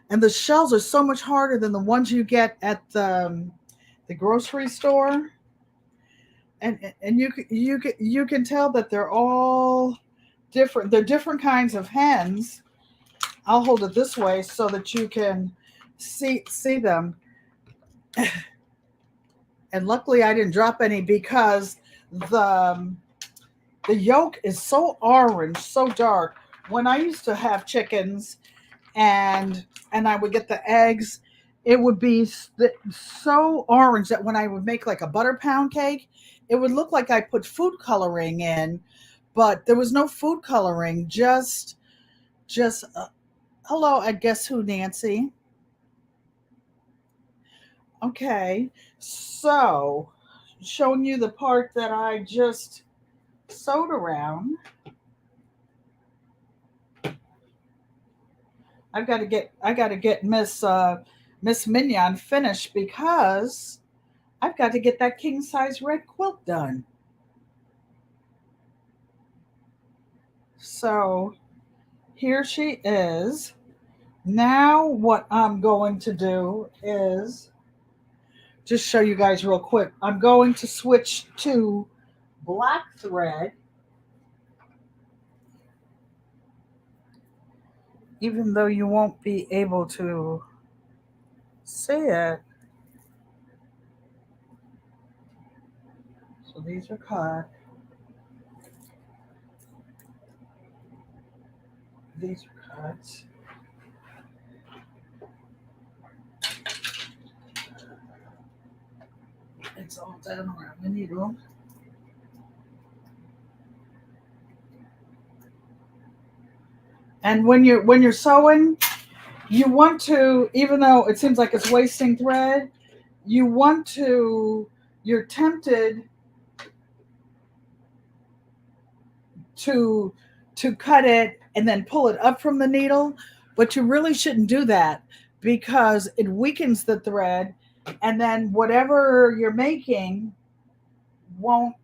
And the shells are so much harder than the ones you get at the grocery store. And you can tell that they're all different. They're different kinds of hens. I'll hold it this way so that you can see them. And luckily I didn't drop any because the the yolk is so orange, so dark. When I used to have chickens and I would get the eggs, it would be so orange that when I would make like a butter pound cake, it would look like I put food coloring in, but there was no food coloring. Just hello, I guess who, Nancy? Okay, so showing you the part that I just sewed around. I got to get Miss Mignon finished because I've got to get that king size red quilt done. So here she is. Now what I'm going to do is just show you guys real quick. I'm going to switch to black thread, even though you won't be able to see it. So these are cut. These are cut. it's all down around the needle. And when you're sewing, you want to, even though it seems like it's wasting thread, you want to, you're tempted to cut it and then pull it up from the needle, but you really shouldn't do that because it weakens the thread, and then whatever you're making won't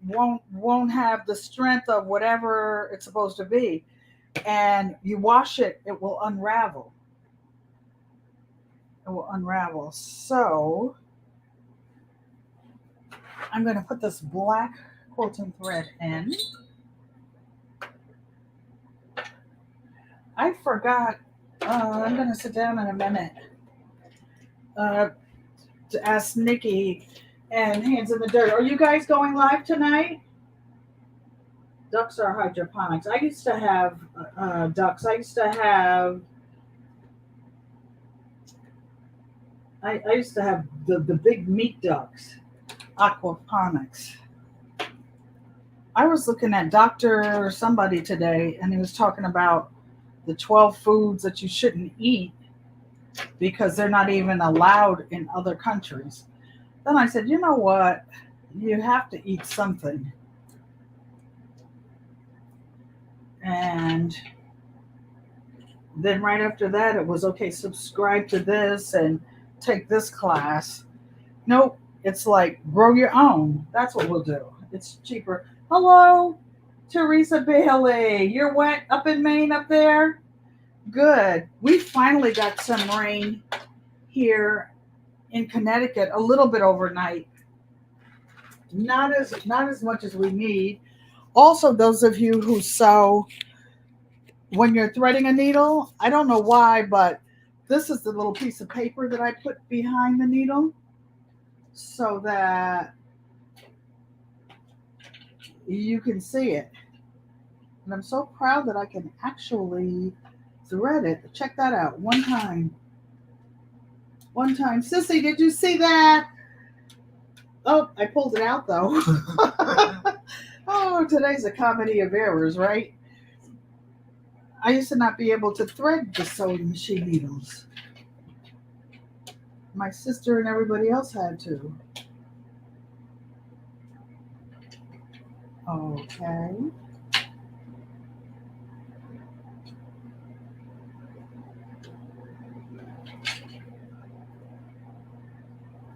have the strength of whatever it's supposed to be. And you wash it, it will unravel. It will unravel. So I'm going to put this black quilting thread in. I forgot. I'm going to sit down in a minute to ask Nikki and Hands in the Dirt. Are you guys going live tonight? Ducks are hydroponics. I used to have ducks. I used to have. I used to have the big meat ducks, aquaponics. I was looking at Dr. somebody today, and he was talking about the 12 foods that you shouldn't eat because they're not even allowed in other countries. Then I said, you know what? You have to eat something. And then right after that, it was okay, subscribe to this and take this class. Nope. It's like grow your own. That's what we'll do. It's cheaper. Hello, Teresa Bailey. You're wet up in Maine up there? Good. We finally got some rain here in Connecticut, a little bit overnight. Not as much as we need. Also, those of you who sew when you're threading a needle, I don't know why, but this is the little piece of paper that I put behind the needle so that you can see it. And I'm so proud that I can actually thread it. Check that out. One time. Sissy, did you see that? Oh, I pulled it out though. Oh, today's a comedy of errors, right? I used to not be able to thread the sewing machine needles. My sister and everybody else had to. Okay.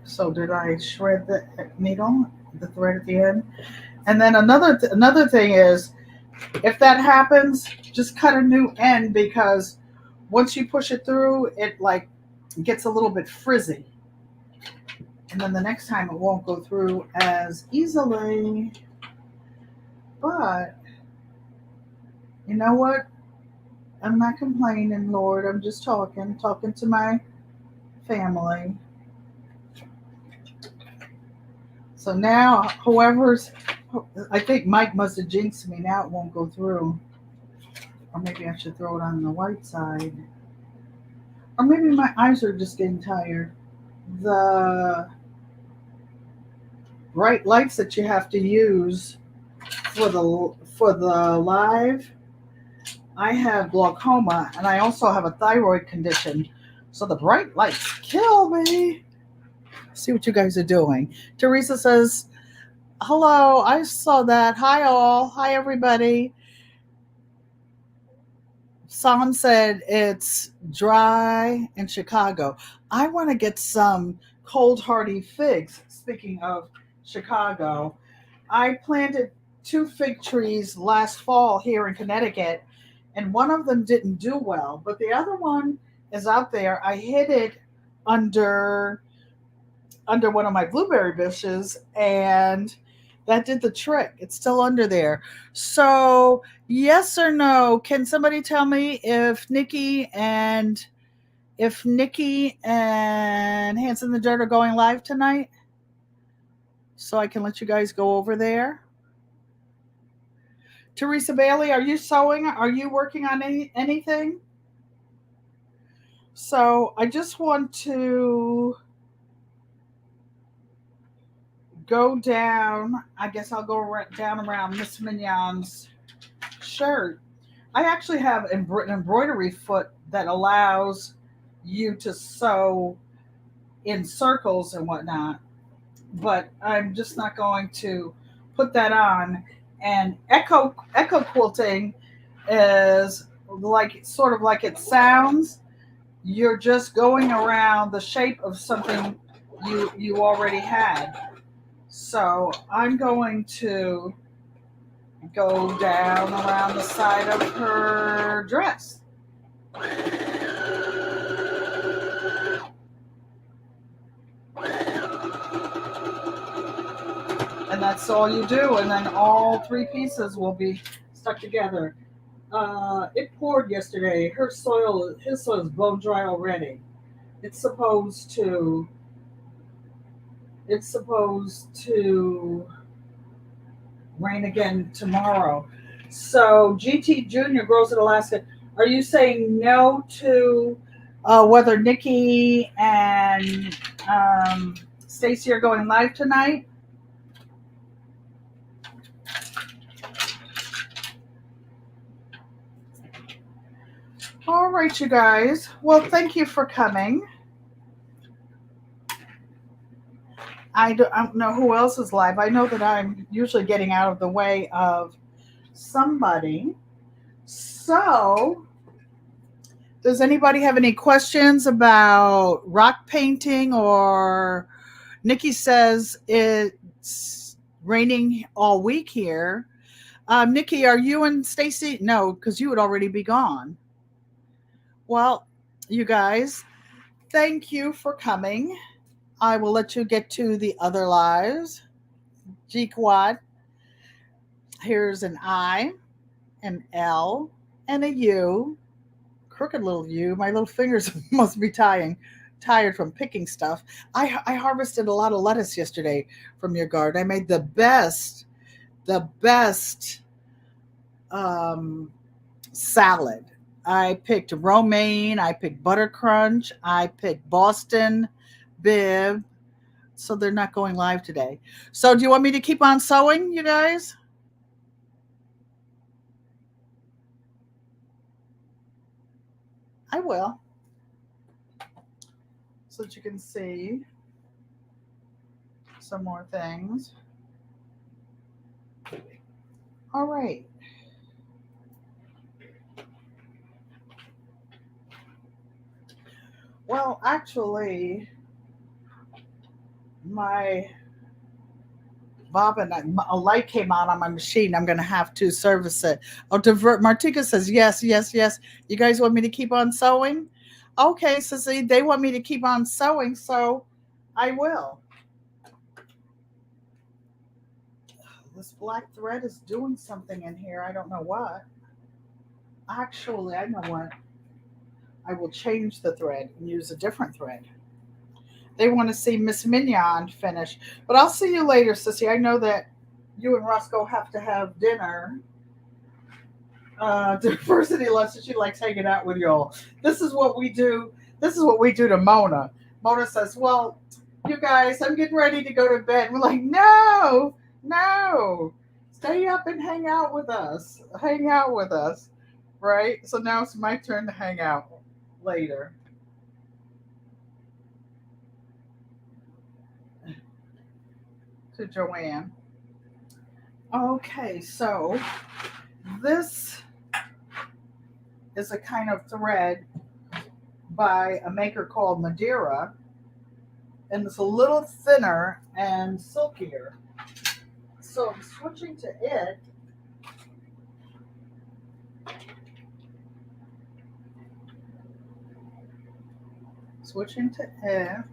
So did I shred the needle, the thread at the end? And then another thing is, if that happens, just cut a new end because once you push it through, it like gets a little bit frizzy. And then the next time it won't go through as easily. But you know what? I'm not complaining, Lord. I'm just talking to my family. So now, I think Mike must have jinxed me. Now it won't go through. Or maybe I should throw it on the white side. Or maybe my eyes are just getting tired. The bright lights that you have to use for the live. I have glaucoma and I also have a thyroid condition. So the bright lights kill me. See what you guys are doing. Teresa says, hello, I saw that. Hi all. Hi everybody. Sam said it's dry in Chicago. I want to get some cold hardy figs. Speaking of Chicago, I planted 2 fig trees last fall here in Connecticut, and one of them didn't do well, but the other one is out there. I hid it under one of my blueberry bushes, and that did the trick. It's still under there. So, yes or no? Can somebody tell me if Nikki and Hands in the Dirt are going live tonight? So I can let you guys go over there. Teresa Bailey, are you sewing? Are you working on anything? So I just want to go down. I guess I'll go down around Miss Mignon's shirt. I actually have an embroidery foot that allows you to sew in circles and whatnot, but I'm just not going to put that on. And echo quilting is like sort of like it sounds. You're just going around the shape of something you already had. So I'm going to go down around the side of her dress. And that's all you do, and then all three pieces will be stuck together. It poured yesterday. His soil is blown dry already. It's supposed to. It's supposed to rain again tomorrow. So GT Junior grows in Alaska. Are you saying no to whether Nikki and Stacy are going live tonight? All right, you guys. Well, thank you for coming. I don't know who else is live. I know that I'm usually getting out of the way of somebody. So, does anybody have any questions about rock painting? Or Nikki says it's raining all week here. Nikki, are you and Stacy? No, because you would already be gone. Well, you guys, thank you for coming. I will let you get to the other lives. GQUAT. Here's an I, an L, and a U. Crooked little U. My little fingers must be tired from picking stuff. I harvested a lot of lettuce yesterday from your garden. I made the best salad. I picked romaine. I picked butter crunch. I picked Boston bib. So they're not going live today. So do you want me to keep on sewing, you guys? I will. So that you can see some more things. All right. Well, actually, my a light came on my machine. I'm going to have to service it. Oh, Martika says yes, yes, yes. You guys want me to keep on sewing? Okay, so see, they want me to keep on sewing, so I will. This black thread is doing something in here. I don't know what. Actually, I know what. I will change the thread and use a different thread. They want to see Miss Mignon finish. But I'll see you later, Sissy. I know that you and Roscoe have to have dinner. Diversity loves it. She likes hanging out with y'all. This is what we do. This is what we do to Mona. Mona says, well, you guys, I'm getting ready to go to bed. We're like, no, no. Stay up and hang out with us. Hang out with us. Right? So now it's my turn to hang out later. To Joanne. Okay, so this is a kind of thread by a maker called Madeira, and it's a little thinner and silkier. So I'm switching to it. Switching to it.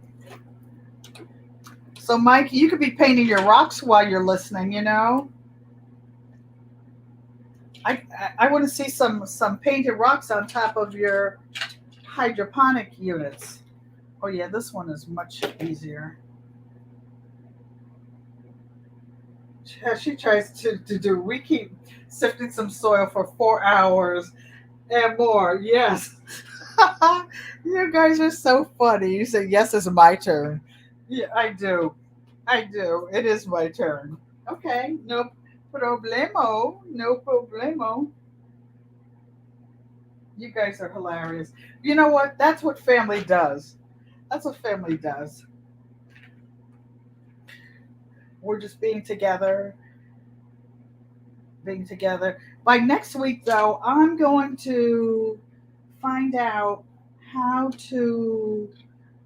So, Mike, you could be painting your rocks while you're listening, you know? I want to see some painted rocks on top of your hydroponic units. Oh, yeah, this one is much easier. She tries to do, we keep sifting some soil for 4 hours and more. Yes. You guys are so funny. You say, yes, it's my turn. Yeah, I do. I do. It is my turn. Okay, no problemo. No problemo. You guys are hilarious. You know what? That's what family does. That's what family does. We're just being together. By next week, though, I'm going to find out how to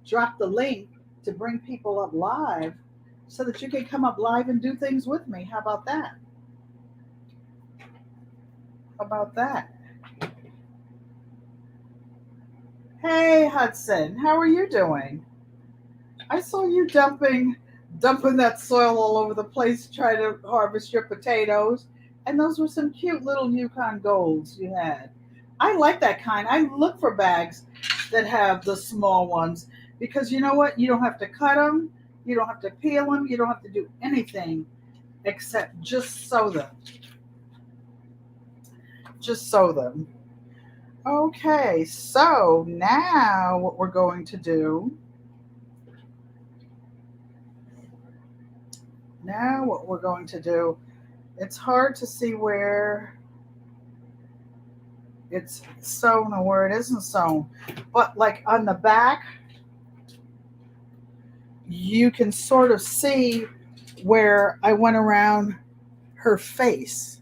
drop the link to bring people up live so that you can come up live and do things with me. How about that? How about that? Hey, Hudson, how are you doing? I saw you dumping that soil all over the place to try to harvest your potatoes. And those were some cute little Yukon Golds you had. I like that kind. I look for bags that have the small ones because you know what? You don't have to cut them, you don't have to peel them, you don't have to do anything except just sow them. Just sow them. Okay, so now what we're going to do Now, what we're going to do, it's hard to see where it's sewn or where it isn't sewn, but like on the back, you can sort of see where I went around her face.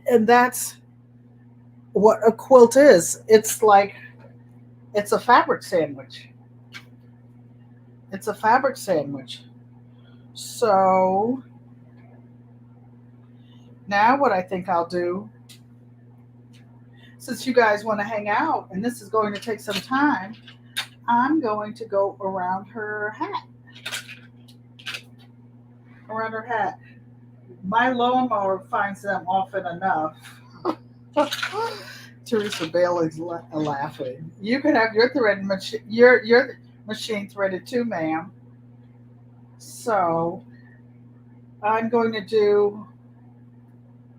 And that's what a quilt is. It's a fabric sandwich. It's a fabric sandwich. So now, what I think I'll do, since you guys want to hang out and this is going to take some time, I'm going to go around her hat. Around her hat. My lawnmower finds them often enough. Teresa Bailey's laughing. You can have your thread machine, your machine threaded too, ma'am. So I'm going to do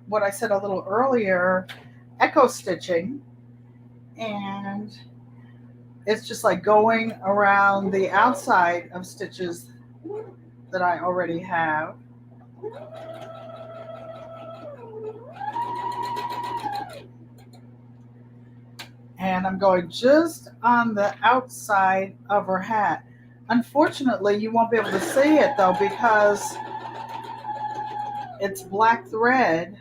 what I said a little earlier, echo stitching, and it's just like going around the outside of stitches that I already have. And I'm going just on the outside of her hat. Unfortunately, you won't be able to see it though because it's black thread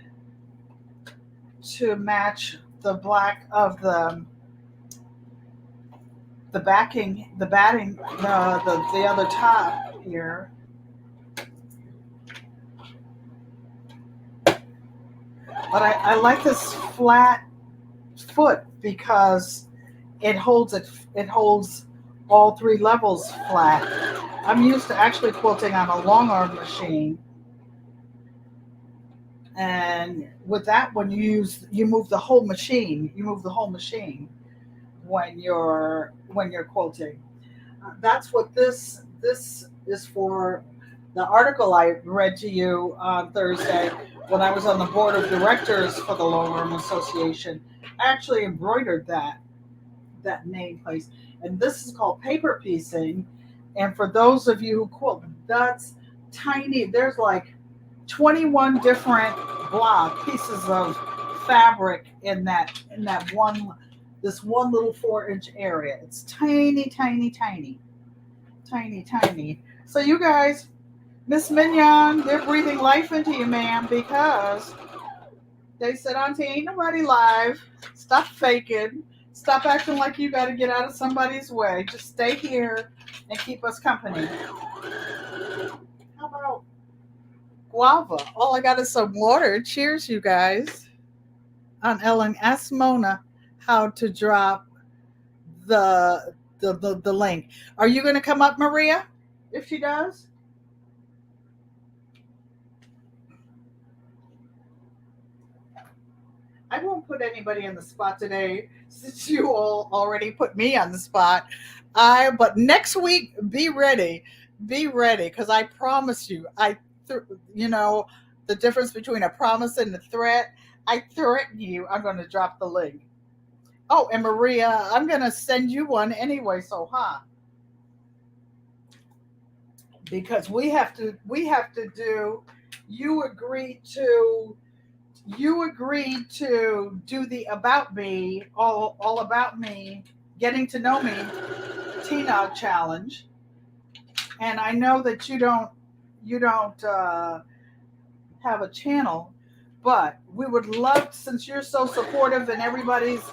to match the black of the backing, the batting, the other top here. But I like this flat foot because it holds all three levels flat. I'm used to actually quilting on a long arm machine, and with that one you move the whole machine. You move the whole machine when you're quilting. That's what this is for. The article I read to you on Thursday when I was on the board of directors for the Long Arm Association, I actually embroidered that name place. And this is called paper piecing. And for those of you who quilt, that's tiny. There's like 21 different block pieces of fabric in that one this one little 4-inch area. It's tiny, tiny, tiny, tiny, tiny. So you guys, Miss Mignon, they're breathing life into you, ma'am, because they said, Auntie, ain't nobody live. Stop faking. Stop acting like you got to get out of somebody's way. Just stay here and keep us company. How about guava? All I got is some water. Cheers, you guys. AuntieEllen, ask Mona how to drop the link. Are you going to come up, Maria? If she does, I won't put anybody on the spot today since you all already put me on the spot. I But next week, be ready, because I promise you, you know the difference between a promise and a threat. I threaten you, I'm going to drop the link. Oh, and Maria, I'm going to send you one anyway. So, huh? because we have to do. You agreed to do the about me, all about me, getting to know me Tina challenge, and I know that you don't have a channel, but we would love, since you're so supportive and everybody's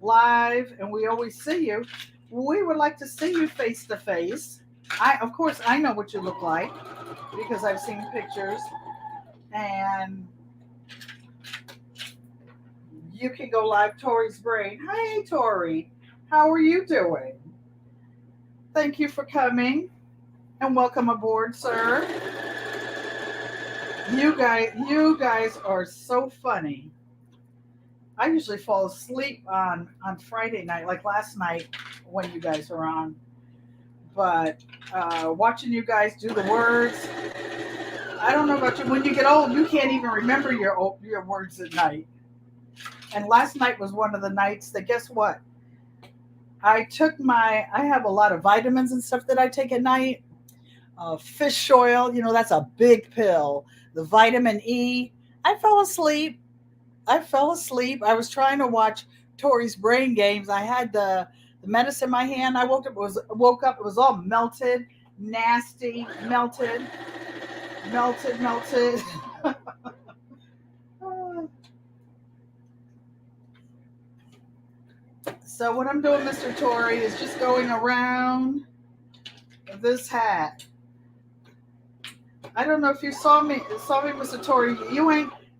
live and we always see you, we would like to see you face to face. Of course I know what you look like because I've seen pictures, and you can go live. Tori's brain. Hey Tori, how are you doing? Thank you for coming and welcome aboard, sir. You guys are so funny. I usually fall asleep on Friday night, like last night when you guys were on. But watching you guys do the words, I don't know about you. When you get old, you can't even remember your words at night. And last night was one of the nights that, guess what? I have a lot of vitamins and stuff that I take at night. Fish oil, that's a big pill. The vitamin E. I fell asleep. I was trying to watch Tori's Brain Games. I had the medicine in my hand. I woke up. It was all melted, nasty, melted. So what I'm doing, Mr. Tori, is just going around this hat. I don't know if you saw me, Mr. Tori.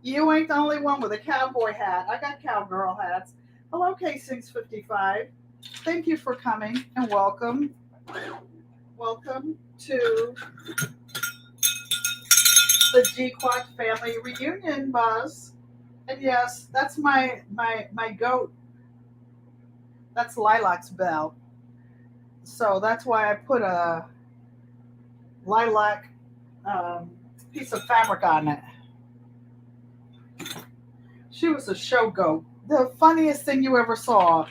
You ain't the only one with a cowboy hat. I got cowgirl hats. Hello, K655. Thank you for coming and welcome. Welcome to the GQUAT family reunion, Buzz. And yes, that's my goat. That's Lilac's bell. So that's why I put a lilac piece of fabric on it. She was a show goat. The funniest thing you ever saw.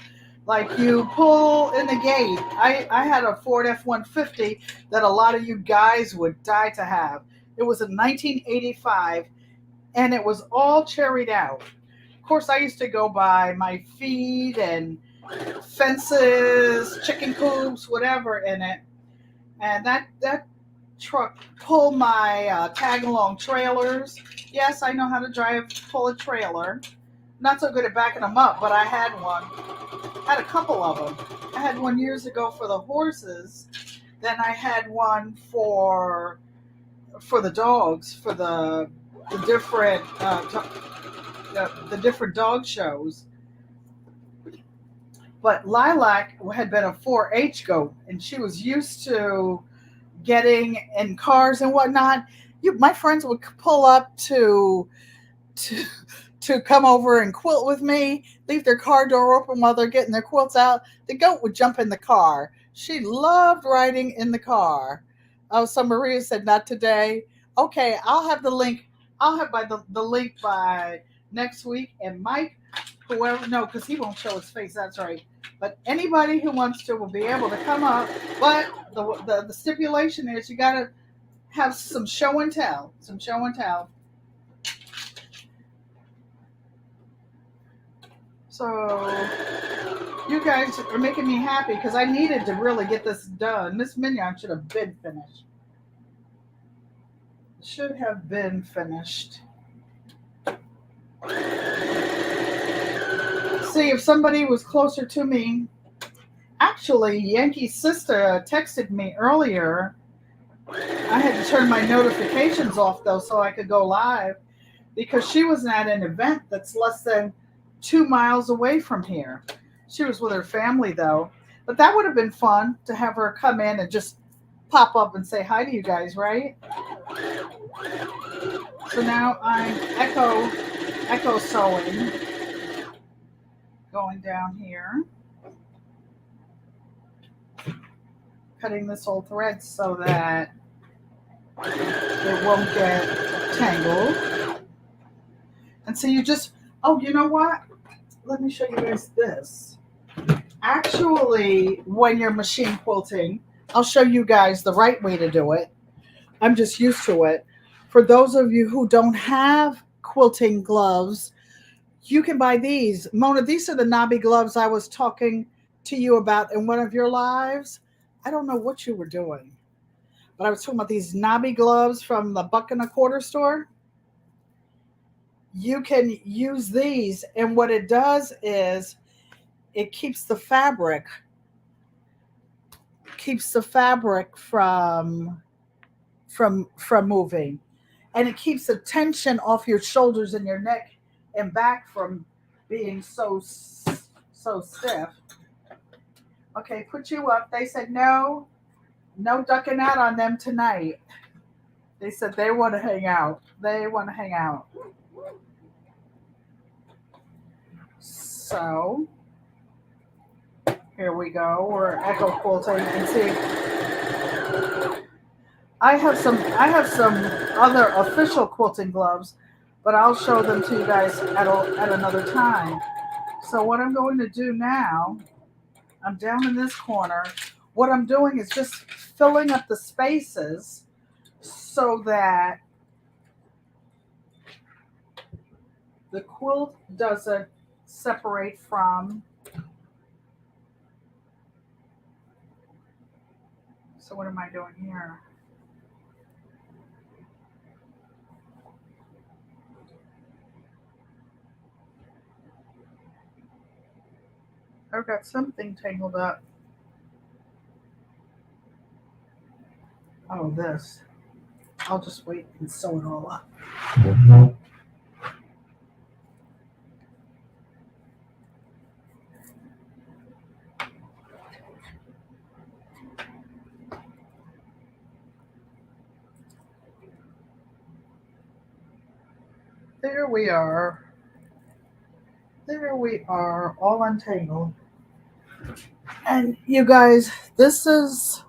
Like, you pull in the gate. I had a Ford F-150 that a lot of you guys would die to have. It was in 1985, and it was all cherried out. Of course, I used to go by my feed and fences, chicken coops, whatever in it. And that truck pulled my tag-along trailers. Yes, I know how to pull a trailer. Not so good at backing them up, but I had one. I had a couple of them. I had one years ago for the horses. Then I had one for the dogs, for the different the different dog shows. But Lilac had been a 4-H goat, and she was used to getting in cars and whatnot. My friends would pull up to come over and quilt with me, leave their car door open while they're getting their quilts out. The goat would jump in the car. She loved riding in the car. Oh, so Maria said, not today. Okay, I'll have the link. I'll have the link by next week. And Mike, whoever, no, because he won't show his face. That's right. But anybody who wants to will be able to come up. But the stipulation is you got to have some show and tell. Some show and tell. So you guys are making me happy because I needed to really get this done. Miss Mignon should have been finished. Should have been finished. See, if somebody was closer to me. Actually, Yankee's sister texted me earlier. I had to turn my notifications off, though, so I could go live because she was at an event that's less than 2 miles away from here. She was with her family, though. But that would have been fun to have her come in and just pop up and say hi to you guys, right? So now I'm echo sewing. Going down here. Cutting this old thread so that it won't get tangled. And so you know what? Let me show you guys this. Actually, when you're machine quilting, I'll show you guys the right way to do it. I'm just used to it. For those of you who don't have quilting gloves, you can buy these. Mona, these are the knobby gloves I was talking to you about in one of your lives. I don't know what you were doing, but I was talking about these knobby gloves from the buck and a quarter store. You can use these, and what it does is it keeps the fabric from moving, and it keeps the tension off your shoulders and your neck and back from being so stiff. Okay, put you up. They said no, no ducking out on them tonight. They said they want to hang out. They want to hang out. So here we go. We're echo quilting and see. I have some other official quilting gloves, but I'll show them to you guys at another time. So what I'm going to do now, I'm down in this corner. What I'm doing is just filling up the spaces so that the quilt doesn't separate from. So what am I doing here? I've got something tangled up. Oh, this. I'll just wait and sew it all up. There we are. There we are, all untangled. And you guys, this is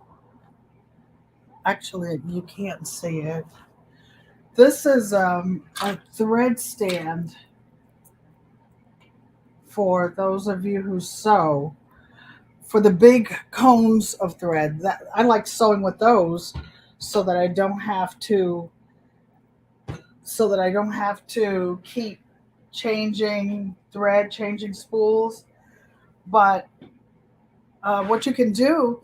actually, you can't see it. This is a thread stand for those of you who sew, for the big cones of thread. That I like sewing with those so that I don't have to keep changing thread, changing spools. But what you can do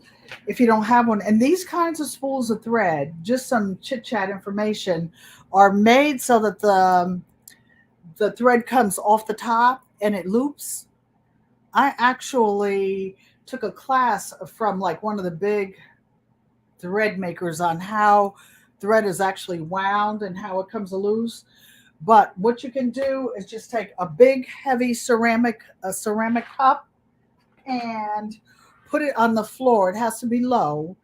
if you don't have one, and these kinds of spools of thread, just some chit chat information, are made so that the thread comes off the top and it loops. I actually took a class from like one of the big thread makers on how thread is actually wound and how it comes loose. But what you can do is just take a big heavy ceramic cup and put it on the floor. It has to be low,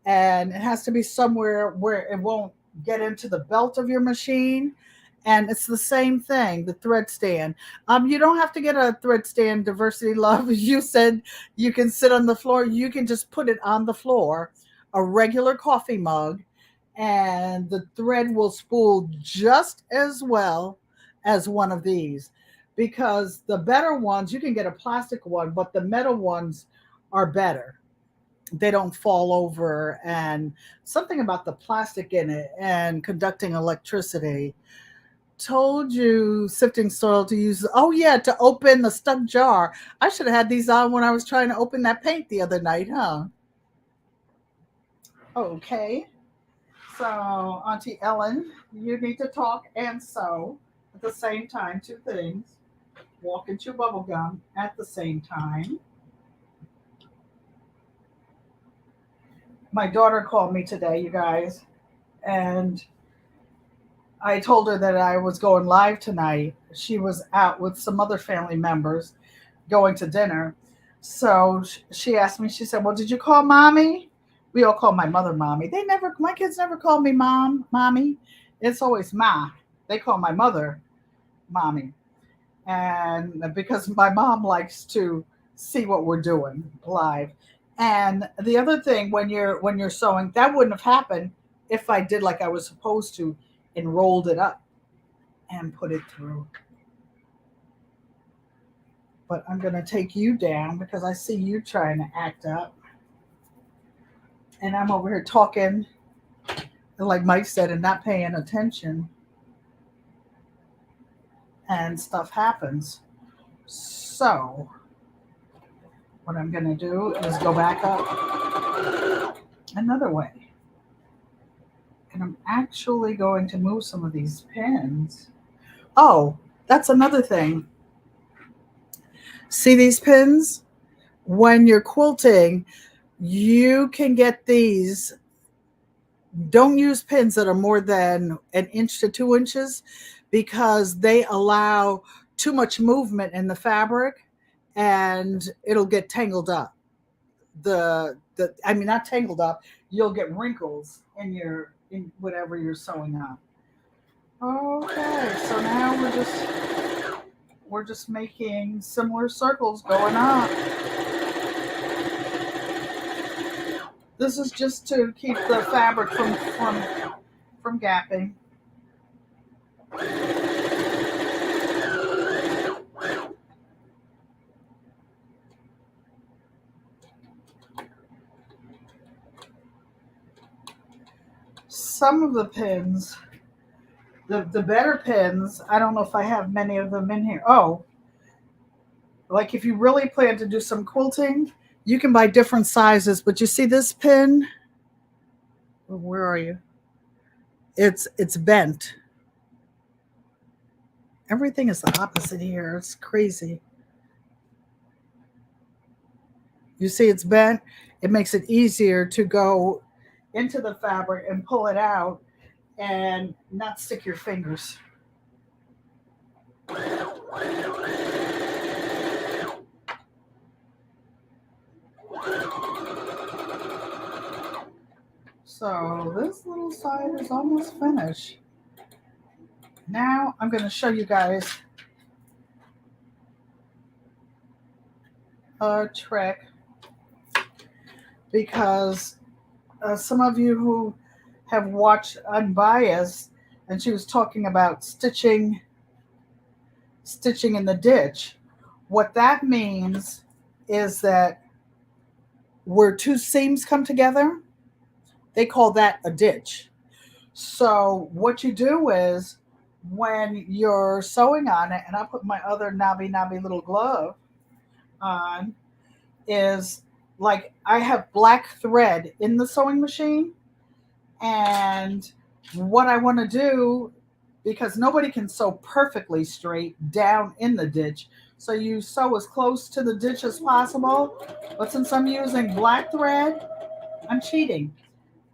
and it has to be somewhere where it won't get into the belt of your machine. And it's the same thing, the thread stand. You don't have to get a thread stand, Diversity Love. You said you can sit on the floor. You can just put it on the floor, a regular coffee mug, and the thread will spool just as well as one of these. Because the better ones, you can get a plastic one, but the metal ones are better. They don't fall over, and something about the plastic in it and conducting electricity. Told you sifting soil to use. Oh yeah, to open the stuck jar. I should have had these on when I was trying to open that paint the other night, huh? Okay. So, Auntie Ellen, you need to talk and sew at the same time. Two things. Walk and chew bubble gum at the same time. My daughter called me today, you guys, and I told her that I was going live tonight. She was out with some other family members going to dinner. So she asked me, she said, "Well, did you call mommy?" We all call my mother mommy. My kids never call me mommy. It's always ma. They call my mother mommy. And because my mom likes to see what we're doing live. And the other thing, when you're sewing, that wouldn't have happened if I did like I was supposed to and rolled it up and put it through. But I'm going to take you down because I see you trying to act up. And I'm over here talking like Mike said, and not paying attention, and stuff happens. So what I'm going to do is go back up another way. And I'm actually going to move some of these pins. Oh, that's another thing. See these pins? When you're quilting, you can get these. Don't use pins that are more than an inch to 2 inches because they allow too much movement in the fabric and it'll get tangled up. I mean, not tangled up, you'll get wrinkles in whatever you're sewing on. Okay, so now we're just making similar circles going up. This is just to keep the fabric from gapping. Some of the pins, the better pins, I don't know if I have many of them in here. Oh, like if you really plan to do some quilting, you can buy different sizes. But you see this pin? Where are you? It's bent. Everything is the opposite here. It's crazy. You see it's bent. It makes it easier to go into the fabric and pull it out and not stick your fingers. So this little side is almost finished. Now I'm going to show you guys a trick because some of you who have watched Unbiased, and she was talking about stitching in the ditch. What that means is that where two seams come together, they call that a ditch. So what you do is when you're sewing on it, and I put my other knobby little glove on, is like I have black thread in the sewing machine, and what I want to do, because nobody can sew perfectly straight down in the ditch, so you sew as close to the ditch as possible. But since I'm using black thread, I'm cheating.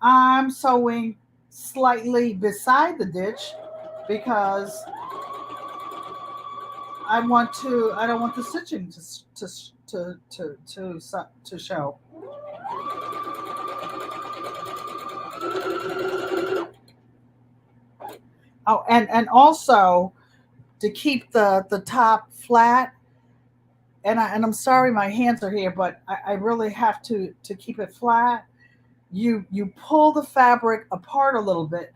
I'm sewing slightly beside the ditch because I don't want the stitching to show. Oh, and also to keep the top flat. And I'm sorry my hands are here, but I really have to keep it flat. You pull the fabric apart a little bit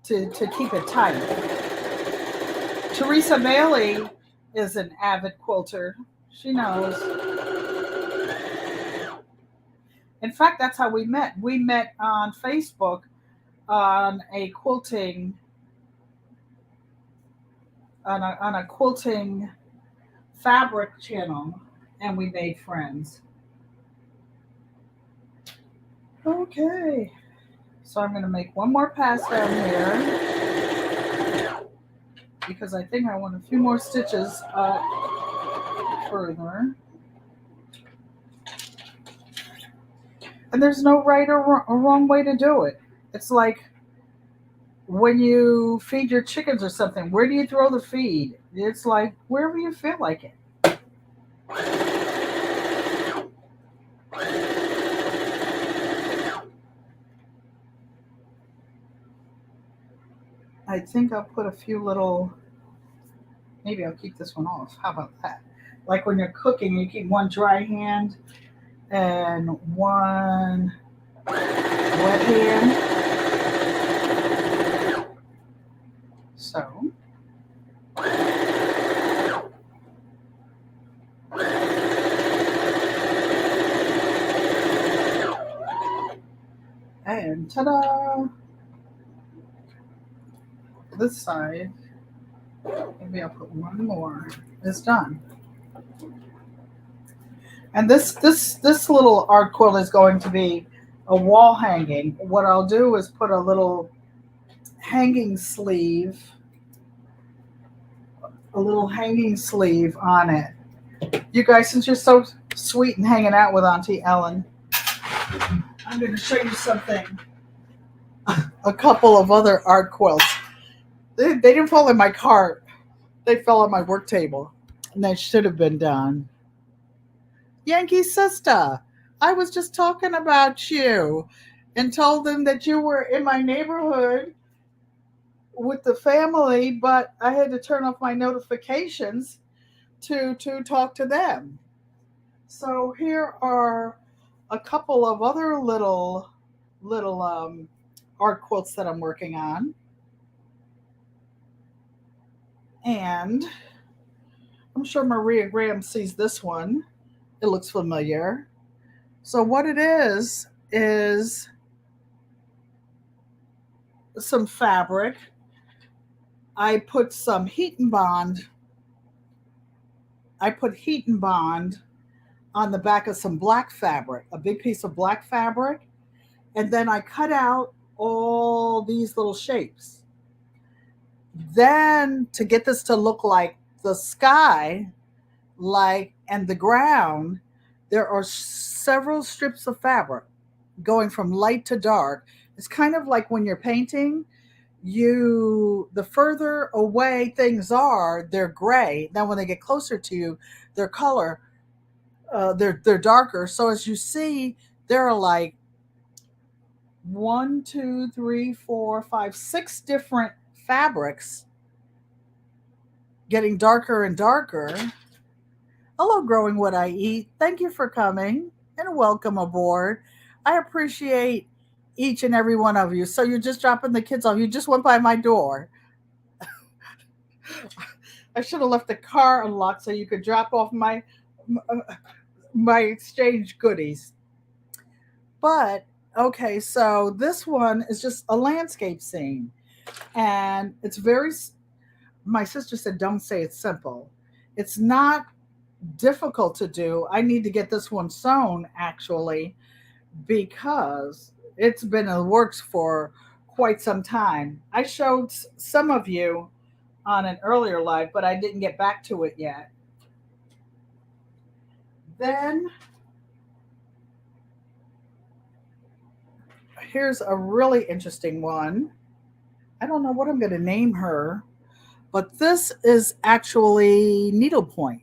to keep it tight. Teresa Bailey is an avid quilter. She knows. In fact, that's how we met. We met on Facebook on a quilting on a quilting fabric channel, and we made friends. Okay, so I'm going to make one more pass down here because I think I want a few more stitches further. And there's no right or wrong way to do it. It's like when you feed your chickens or something, where do you throw the feed? It's like wherever you feel like it. I think I'll put a few little, maybe I'll keep this one off. How about that? Like when you're cooking, you keep one dry hand and one wet hand. So. And ta-da! this side. Maybe I'll put one more. It's done. And this little art quilt is going to be a wall hanging. What I'll do is put a little hanging sleeve, on it. You guys, since you're so sweet and hanging out with Auntie Ellen, I'm going to show you something. A couple of other art quilts. They didn't fall in my cart. They fell on my work table. And they should have been done. Yankee sister, I was just talking about you and told them that you were in my neighborhood with the family, but I had to turn off my notifications to talk to them. So here are a couple of other little art quilts that I'm working on. And I'm sure Maria Graham sees this one. It looks familiar. So what it is some fabric. I put some heat and bond. I put heat and bond on the back of some black fabric, a big piece of black fabric, and then I cut out all these little shapes. Then to get this to look like the sky, and the ground, there are several strips of fabric going from light to dark. It's kind of like when you're painting, the further away things are, they're gray. Then when they get closer to you, their color, they're darker. So as you see, there are like 1, 2, 3, 4, 5, 6 different fabrics getting darker and darker. Hello, Growing What I Eat. Thank you for coming and welcome aboard. I appreciate each and every one of you. So you're just dropping the kids off. You just went by my door. I should have left the car unlocked so you could drop off my exchange goodies. But okay, so this one is just a landscape scene, and it's very. My sister said, "Don't say it's simple." It's not difficult to do. I need to get this one sewn actually because it's been in the works for quite some time. I showed some of you on an earlier live, but I didn't get back to it yet. Then here's a really interesting one. I don't know what I'm going to name her, but this is actually needlepoint,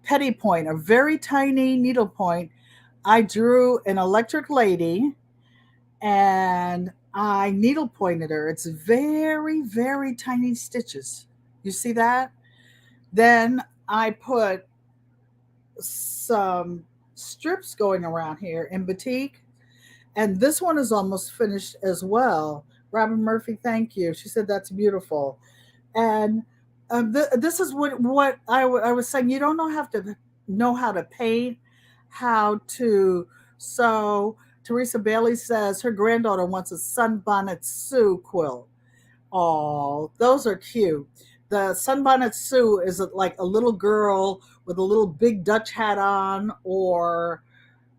petty point, a very tiny needlepoint. I drew an electric lady and I needle pointed her. It's very, very tiny stitches. You see that? Then I put some strips going around in batik. And this one is almost finished as well. Robin Murphy, thank you. She said that's beautiful. And this is what I was saying. You don't have to know how to paint, how to sew. Teresa Bailey says her granddaughter wants a Sunbonnet Sue quilt. Oh, those are cute. The Sunbonnet Sue is like a little girl with a little big Dutch hat on, or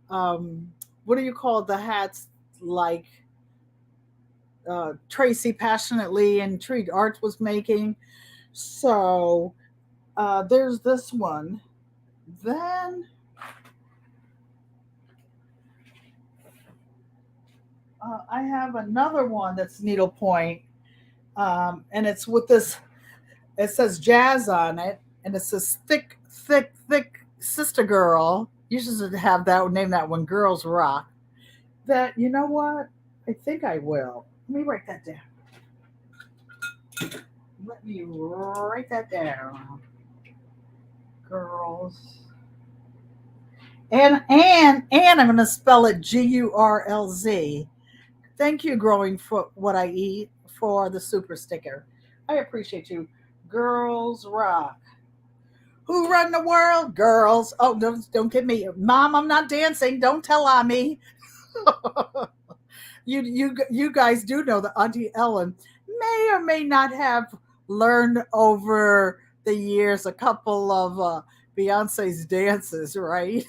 what do you call the hats like Tracy Passionately and Treat Arts was making? So there's this one. Then I have another one that's needlepoint, and it's with this. It says jazz on it, and it says thick, thick, thick sister girl. You should have that name that one, Girls Rock. That you know what? I think I will. Let me write that down. Let me write that down. Girls. And I'm going to spell it GURLZ. Thank you, Growing for What I Eat, for the super sticker. I appreciate you. Girls Rock. Who run the world? Girls. Oh, don't get me. Mom, I'm not dancing. Don't tell on me. You guys do know that Auntie Ellen may or may not have learned over the years a couple of Beyonce's dances, right?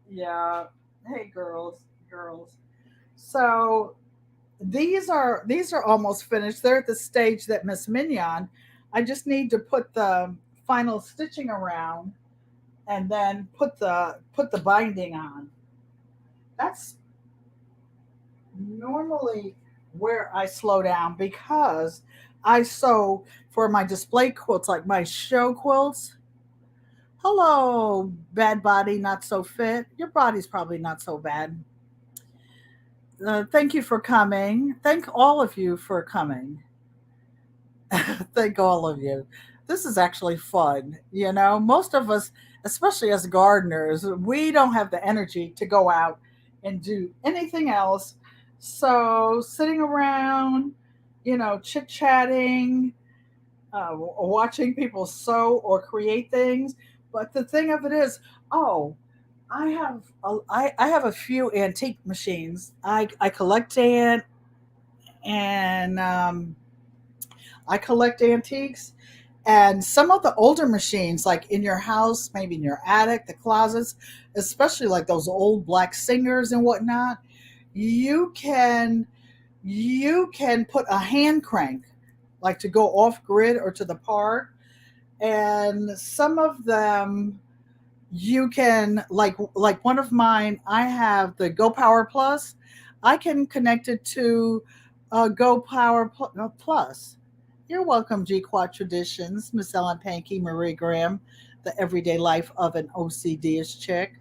Yeah. Hey, girls. So these are almost finished. They're at the stage that Miss Mignon. I just need to put the final stitching around and then put the binding on. That's normally where I slow down because I sew for my display quilts, like my show quilts. Hello, bad body, not so fit. Your body's probably not so bad. Thank you for coming. Thank all of you for coming. Thank all of you. This is actually fun. Most of us, especially as gardeners, we don't have the energy to go out and do anything else. So sitting around, chit chatting, watching people sew or create things. But the thing of it is, oh, I have a few antique machines. I collect and I collect antiques. And some of the older machines, like in your house, maybe in your attic, the closets, especially like those old black singers and whatnot, you can you can put a hand crank, like to go off grid or to the park. And some of them you can, like one of mine, I have the Go Power Plus. I can connect it to Go Power Plus. You're welcome, GQUAT Traditions, Miss Ellen Pankey, Marie Graham, the everyday life of an OCD-ish chick.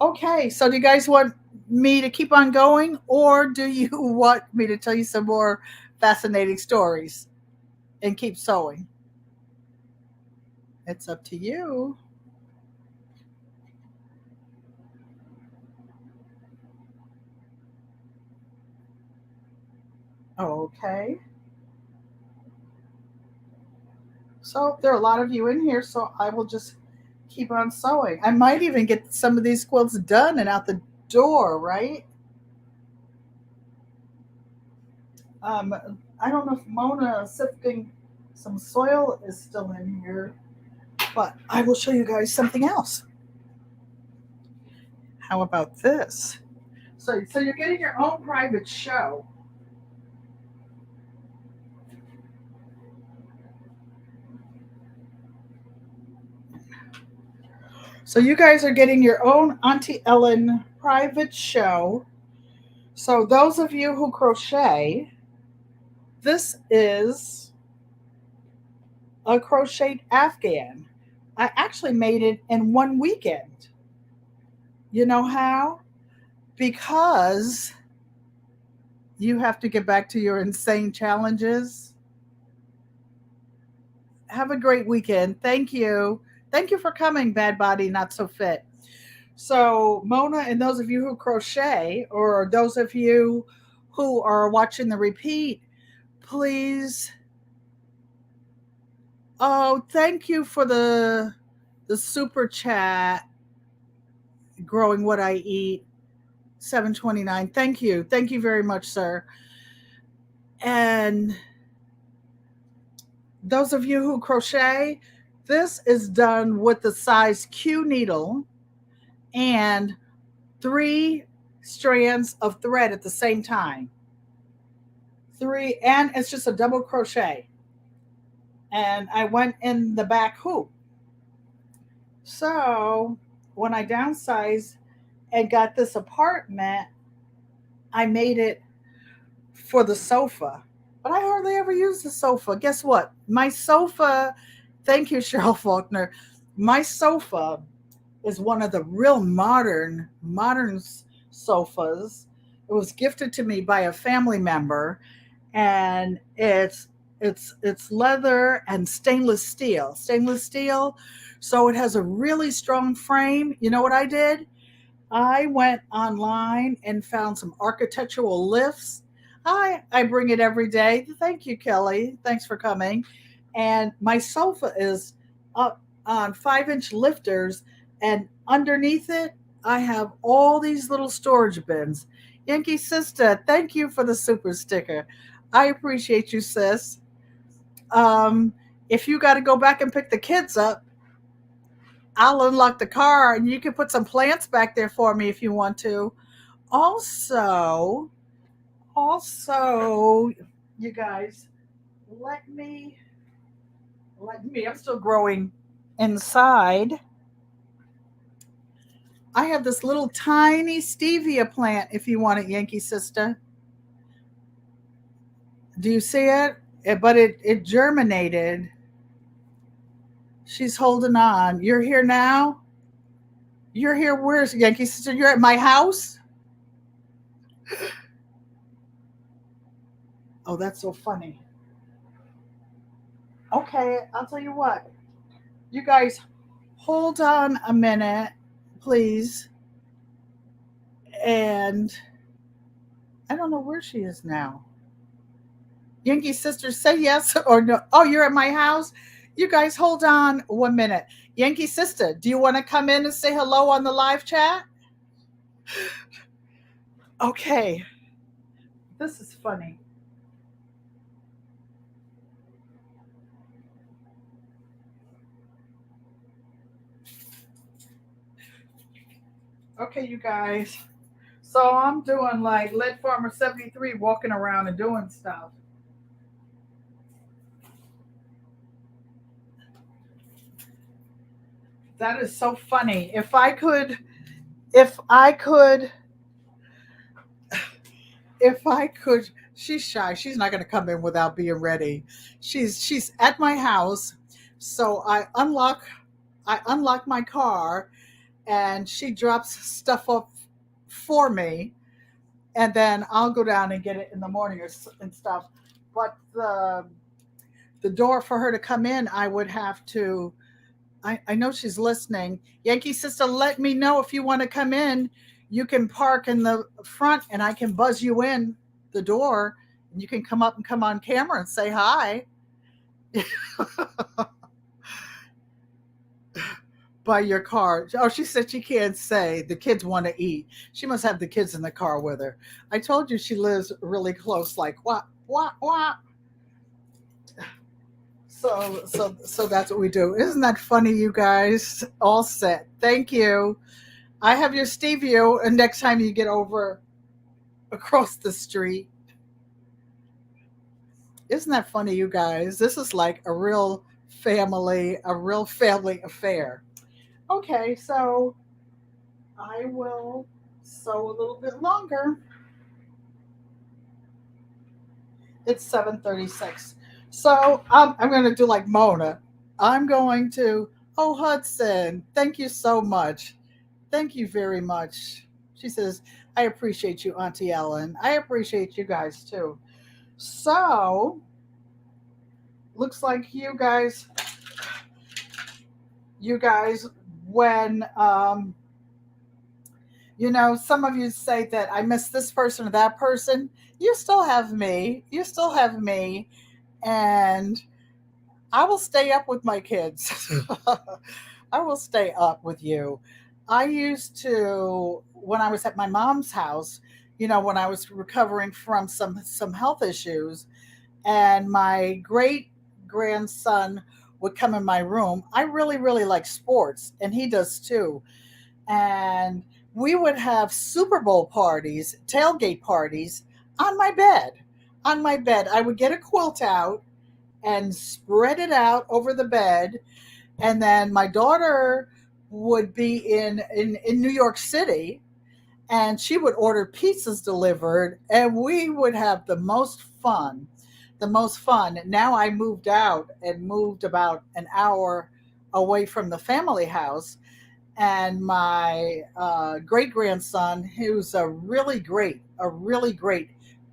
Okay, so do you guys want me to keep on going, or do you want me to tell you some more fascinating stories and keep sewing? It's up to you. Okay. So there are a lot of you in here, so I will just keep on sewing. I might even get some of these quilts done and out the door, right? I don't know if Mona sifting some soil is still in here, but I will show you guys something else. How about this? So you're getting your own private show. So you guys are getting your own Auntie Ellen private show. So those of you who crochet, this is a crocheted Afghan. I actually made it in one weekend. You know how? Because you have to get back to your insane challenges. Have a great weekend. Thank you. Thank you for coming, Bad Body Not So Fit. So, Mona, and those of you who crochet, or those of you who are watching the repeat, please. Oh, thank you for the super chat. Growing what I eat, 729. Thank you. Thank you very much, sir. And those of you who crochet, this is done with the size Q needle and 3 strands of thread at the same time. Three, and it's just a double crochet. And I went in the back hoop. So when I downsized and got this apartment, I made it for the sofa. But I hardly ever use the sofa. Guess what? My sofa, thank you, Cheryl Faulkner. My sofa is one of the real modern sofas. It was gifted to me by a family member, and it's leather and stainless steel. So it has a really strong frame. You know what I did? I went online and found some architectural lifts. I bring it every day. Thank you, Kelly. Thanks for coming. And my sofa is up on 5-inch lifters, and underneath it, I have all these little storage bins. Yankee sister, thank you for the super sticker. I appreciate you, sis. Um, if you got to go back and pick the kids up, I'll unlock the car and you can put some plants back there for me if you want to. Also, also, you guys, let me, I'm still growing inside. I have this little tiny stevia plant if you want it, Yankee sister. Do you see it? But it germinated. She's holding on. You're here now? You're here. Where's Yankee sister? You're at my house? Oh, that's so funny. Okay, I'll tell you what. You guys hold on a minute, please. And I don't know where she is now. Yankee sister, say yes or no. Oh, you're at my house? You guys hold on 1 minute. Yankee sister, do you want to come in and say hello on the live chat? Okay, this is funny. Okay, you guys. So I'm doing like Lead Farmer 73 walking around and doing stuff. That is so funny. If I could, if I could, she's shy. She's not going to come in without being ready. She's at my house. So I unlock my car and she drops stuff off for me and then I'll go down and get it in the morning and stuff. But the door for her to come in, I would have to. I know she's listening. Yankee sister, let me know if you want to come in. You can park in the front, and I can buzz you in the door, and you can come up and come on camera and say hi. By your car. Oh, she said she can't say. The kids want to eat. She must have the kids in the car with her. I told you she lives really close. Like what? What? So that's what we do. Isn't that funny, you guys? All set. Thank you. I have your Stevie-O, and next time you get over across the street. Isn't that funny, you guys? This is like a real family affair. Okay, so I will sew a little bit longer. It's 7:36. So I'm going to do like Mona. I'm going to, oh, Hudson, thank you so much. Thank you very much. She says, I appreciate you, Auntie Ellen. I appreciate you guys too. So, looks like you guys, when, some of you say that I miss this person or that person, you still have me. You still have me. And I will stay up with my kids. I will stay up with you. I used to, when I was at my mom's house, when I was recovering from some health issues, and my great grandson would come in my room. I really, really like sports, and he does too. And we would have Super Bowl parties, tailgate parties on my bed. On my bed, I would get a quilt out and spread it out over the bed. And then my daughter would be in New York City and she would order pizzas delivered and we would have the most fun. The most fun. Now I moved out and moved about an hour away from the family house. And my great grandson, who's a really great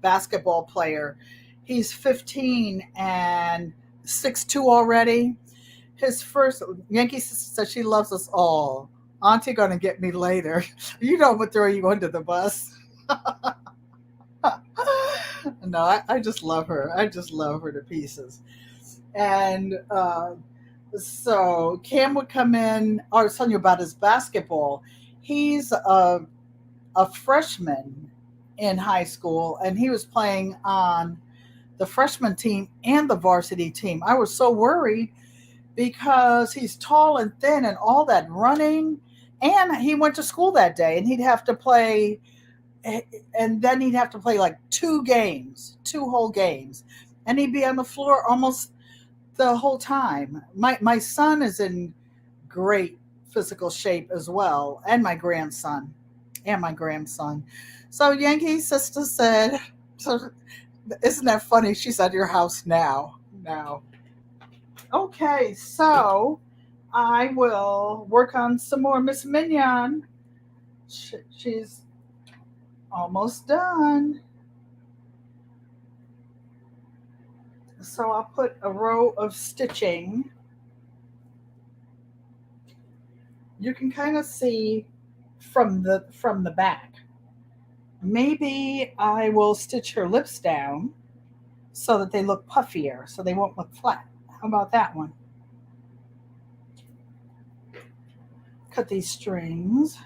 basketball player, he's 15 and 6'2" already. His first Yankee says she loves us all. Auntie gonna get me later. You know I'm gonna throw you under the bus. No, I just love her. I just love her to pieces. And so Cam would come in. I was telling you about his basketball. He's a freshman in high school, and he was playing on the freshman team and the varsity team. I was so worried because he's tall and thin and all that running. And he went to school that day, and he'd have to play, and then he'd have to play like 2 games, 2 whole games, and he'd be on the floor almost the whole time. My son is in great physical shape as well, and my grandson, So Yankee's sister said, "So isn't that funny? She's at your house now." Now, okay, so I will work on some more Miss Mignon. She's almost done. So I'll put a row of stitching. You can kind of see from the back. Maybe I will stitch her lips down so that they look puffier, so they won't look flat. How about that one? Cut these strings.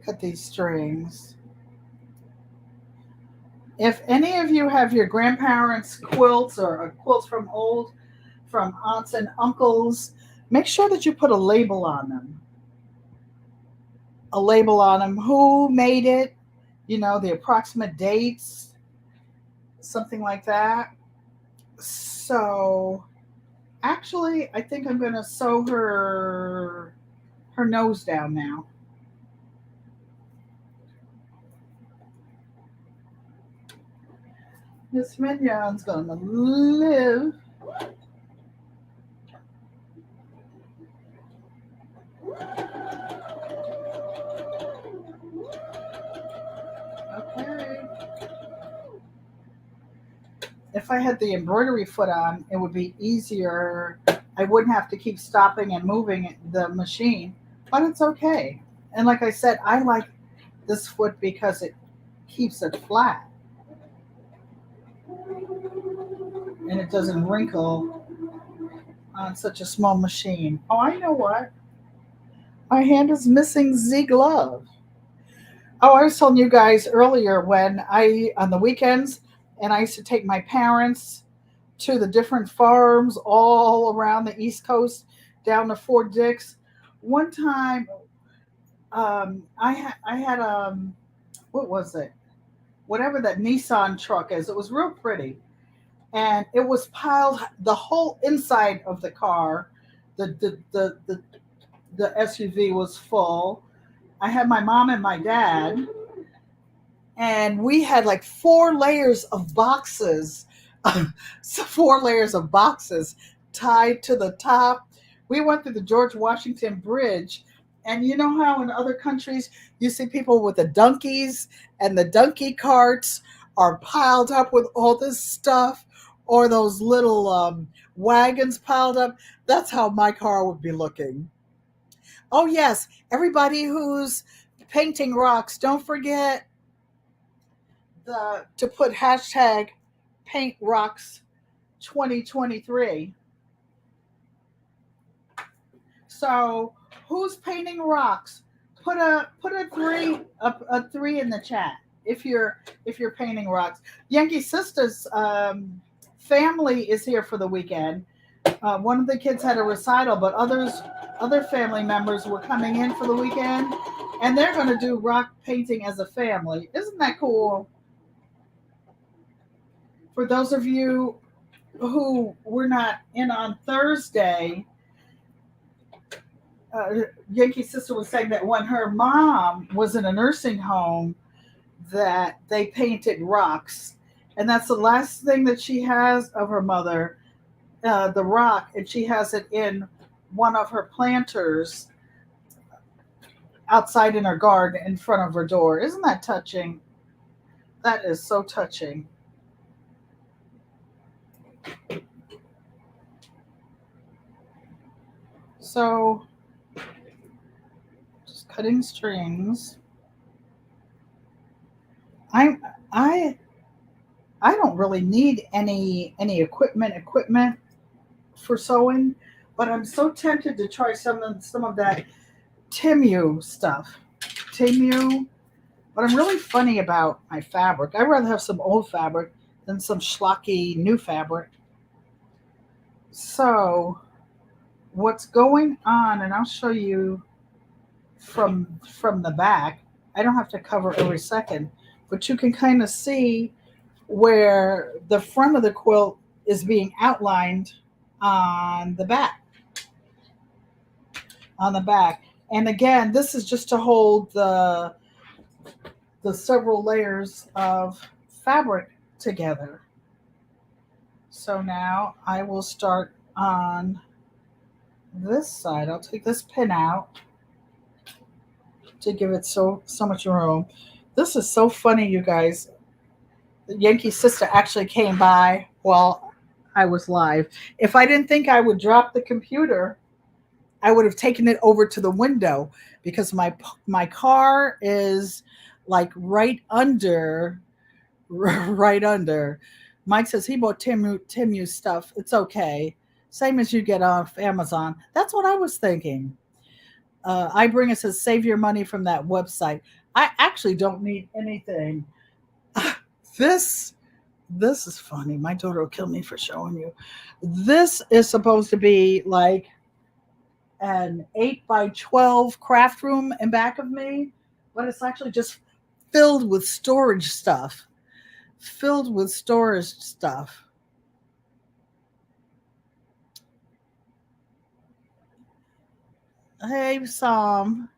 Cut these strings. If any of you have your grandparents' quilts or quilts from aunts and uncles, make sure that you put a label on them. A label on them. Who made it? The approximate dates, something like that. So, actually, I think I'm going to sew her nose down now. Miss Mignon's going to live. Okay. If I had the embroidery foot on, it would be easier. I wouldn't have to keep stopping and moving the machine, but it's okay. And like I said, I like this foot because it keeps it flat and it doesn't wrinkle on such a small machine. Oh, I know what. My hand is missing the glove. Oh, I was telling you guys earlier when on the weekends, and I used to take my parents to the different farms all around the East Coast, down to Fort Dix. One time, I had what was it? Whatever that Nissan truck is. It was real pretty, and it was piled. The whole inside of the car, the SUV was full. I had my mom and my dad, and we had like 4 layers of boxes, 4 layers of boxes tied to the top. We went through the George Washington Bridge, and you know how in other countries you see people with the donkeys, and the donkey carts are piled up with all this stuff, or those little wagons piled up. That's how my car would be looking. Oh yes, everybody who's painting rocks, don't forget to put hashtag paint rocks 2023. So who's painting rocks? Put a three in the chat if you're painting rocks. Yankee Sisters family is here for the weekend. One of the kids had a recital, but other family members were coming in for the weekend, and they're going to do rock painting as a family. Isn't that cool? For those of you who were not in on Thursday, Yankee Sister was saying that when her mom was in a nursing home, that they painted rocks, and that's the last thing that she has of her mother, the rock, and she has it in one of her planters outside in her garden in front of her door. Isn't that touching? That is so touching. So, just cutting strings. I don't really need any equipment for sewing, but I'm so tempted to try some of that Timu stuff. Temu. But I'm really funny about my fabric. I'd rather have some old fabric than some schlocky new fabric. So what's going on, and I'll show you from the back. I don't have to cover every second, but you can kind of see where the front of the quilt is being outlined on the back. On the back. And again, this is just to hold the several layers of fabric together. So now I will start on this side. I'll take this pin out to give it so much room. This is so funny, you guys. The Yankee sister actually came by while I was live. If I didn't think I would drop the computer, I would have taken it over to the window because my car is like right under. Mike says he bought Temu stuff. It's okay. Same as you get off Amazon. That's what I was thinking. I bring it says save your money from that website. I actually don't need anything. This is funny. My daughter will kill me for showing you. This is supposed to be like an 8x12 craft room in back of me, but it's actually just filled with storage stuff. Hey, Sam.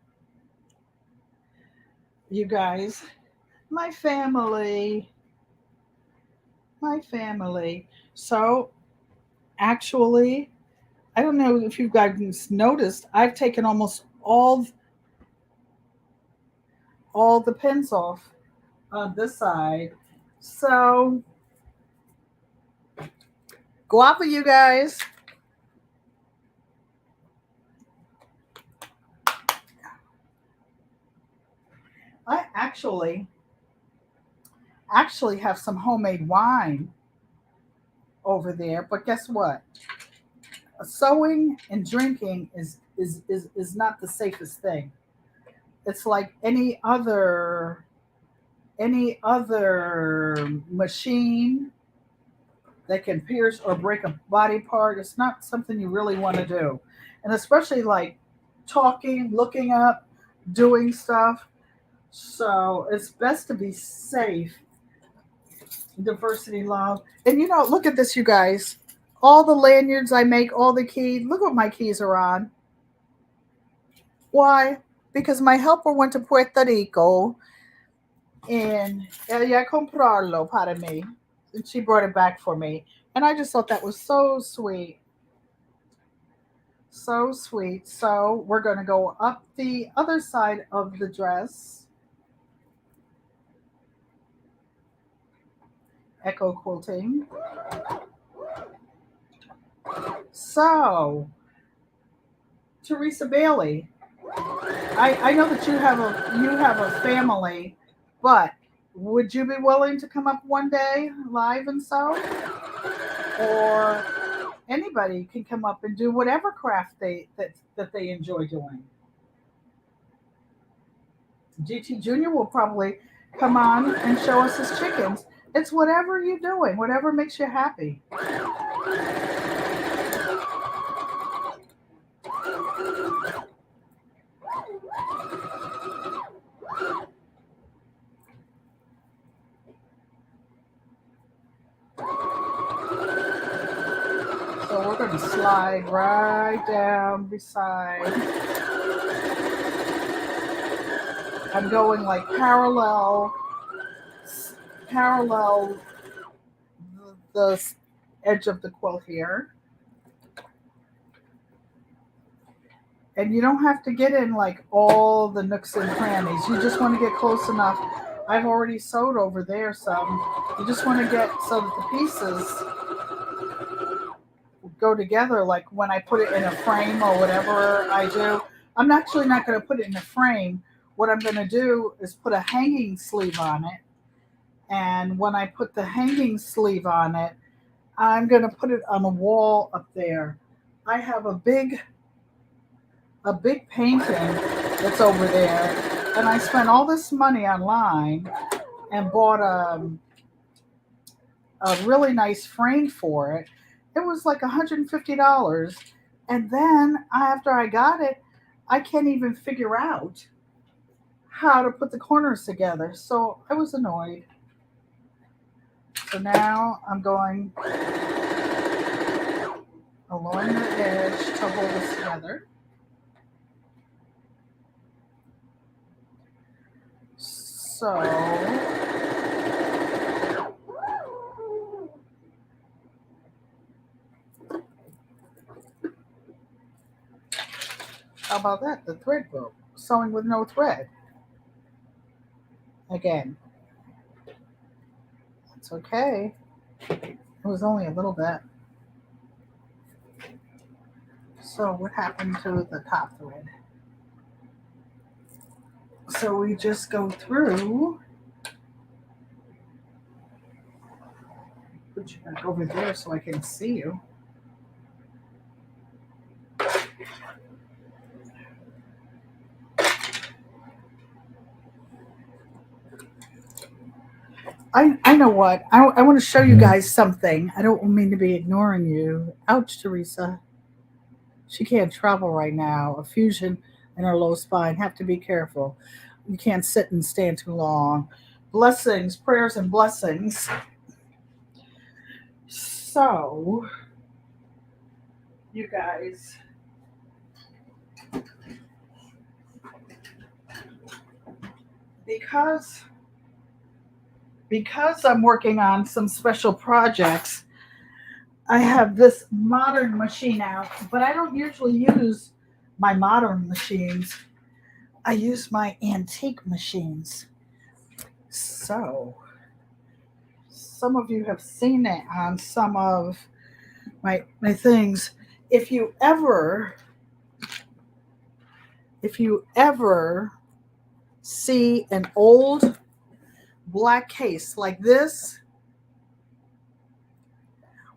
You guys, my family. So, actually, I don't know if you guys noticed, I've taken almost all the pins off on this side. So, guapa, you guys. I actually have some homemade wine over there, but guess what? Sewing and drinking is not the safest thing. It's like any other machine that can pierce or break a body part. It's not something you really want to do, and especially like talking, looking up, doing stuff. So it's best to be safe. Diversity, love, and look at this, you guys. All the lanyards I make, all the keys. Look what my keys are on. Why? Because my helper went to Puerto Rico and ella comprarlo para me. And she brought it back for me. And I just thought that was so sweet. So sweet. So we're going to go up the other side of the dress. Echo quilting. So, Teresa Bailey, I know that you have a family, but would you be willing to come up one day live and sew? Or anybody can come up and do whatever craft that they enjoy doing. GT Junior will probably come on and show us his chickens. It's whatever you're doing, whatever makes you happy. So we're going to slide right down beside. I'm going like parallel the edge of the quilt here. And you don't have to get in like all the nooks and crannies. You just want to get close enough. I've already sewed over there some. You just want to get so that the pieces go together, like when I put it in a frame or whatever I do. I'm actually not going to put it in a frame. What I'm going to do is put a hanging sleeve on it. And when I put the hanging sleeve on it, I'm going to put it on a wall up there. I have a big painting that's over there. And I spent all this money online and bought a really nice frame for it. It was like $150. And then after I got it, I can't even figure out how to put the corners together. So I was annoyed. So now I'm going along the edge to hold this together. So how about that? The thread broke. Sewing with no thread. Again, it's okay. It was only a little bit. So what happened to the top thread? So we just go through. Put you back over there so I can see you. I know what. I want to show you guys something. I don't mean to be ignoring you. Ouch, Teresa. She can't travel right now. A fusion in her low spine. Have to be careful. You can't sit and stand too long. Blessings, prayers, and blessings. So, you guys, because I'm working on some special projects, I have this modern machine out, but I don't usually use my modern machines. I use my antique machines. So, some of you have seen it on some of my things. If you ever see an old black case like this,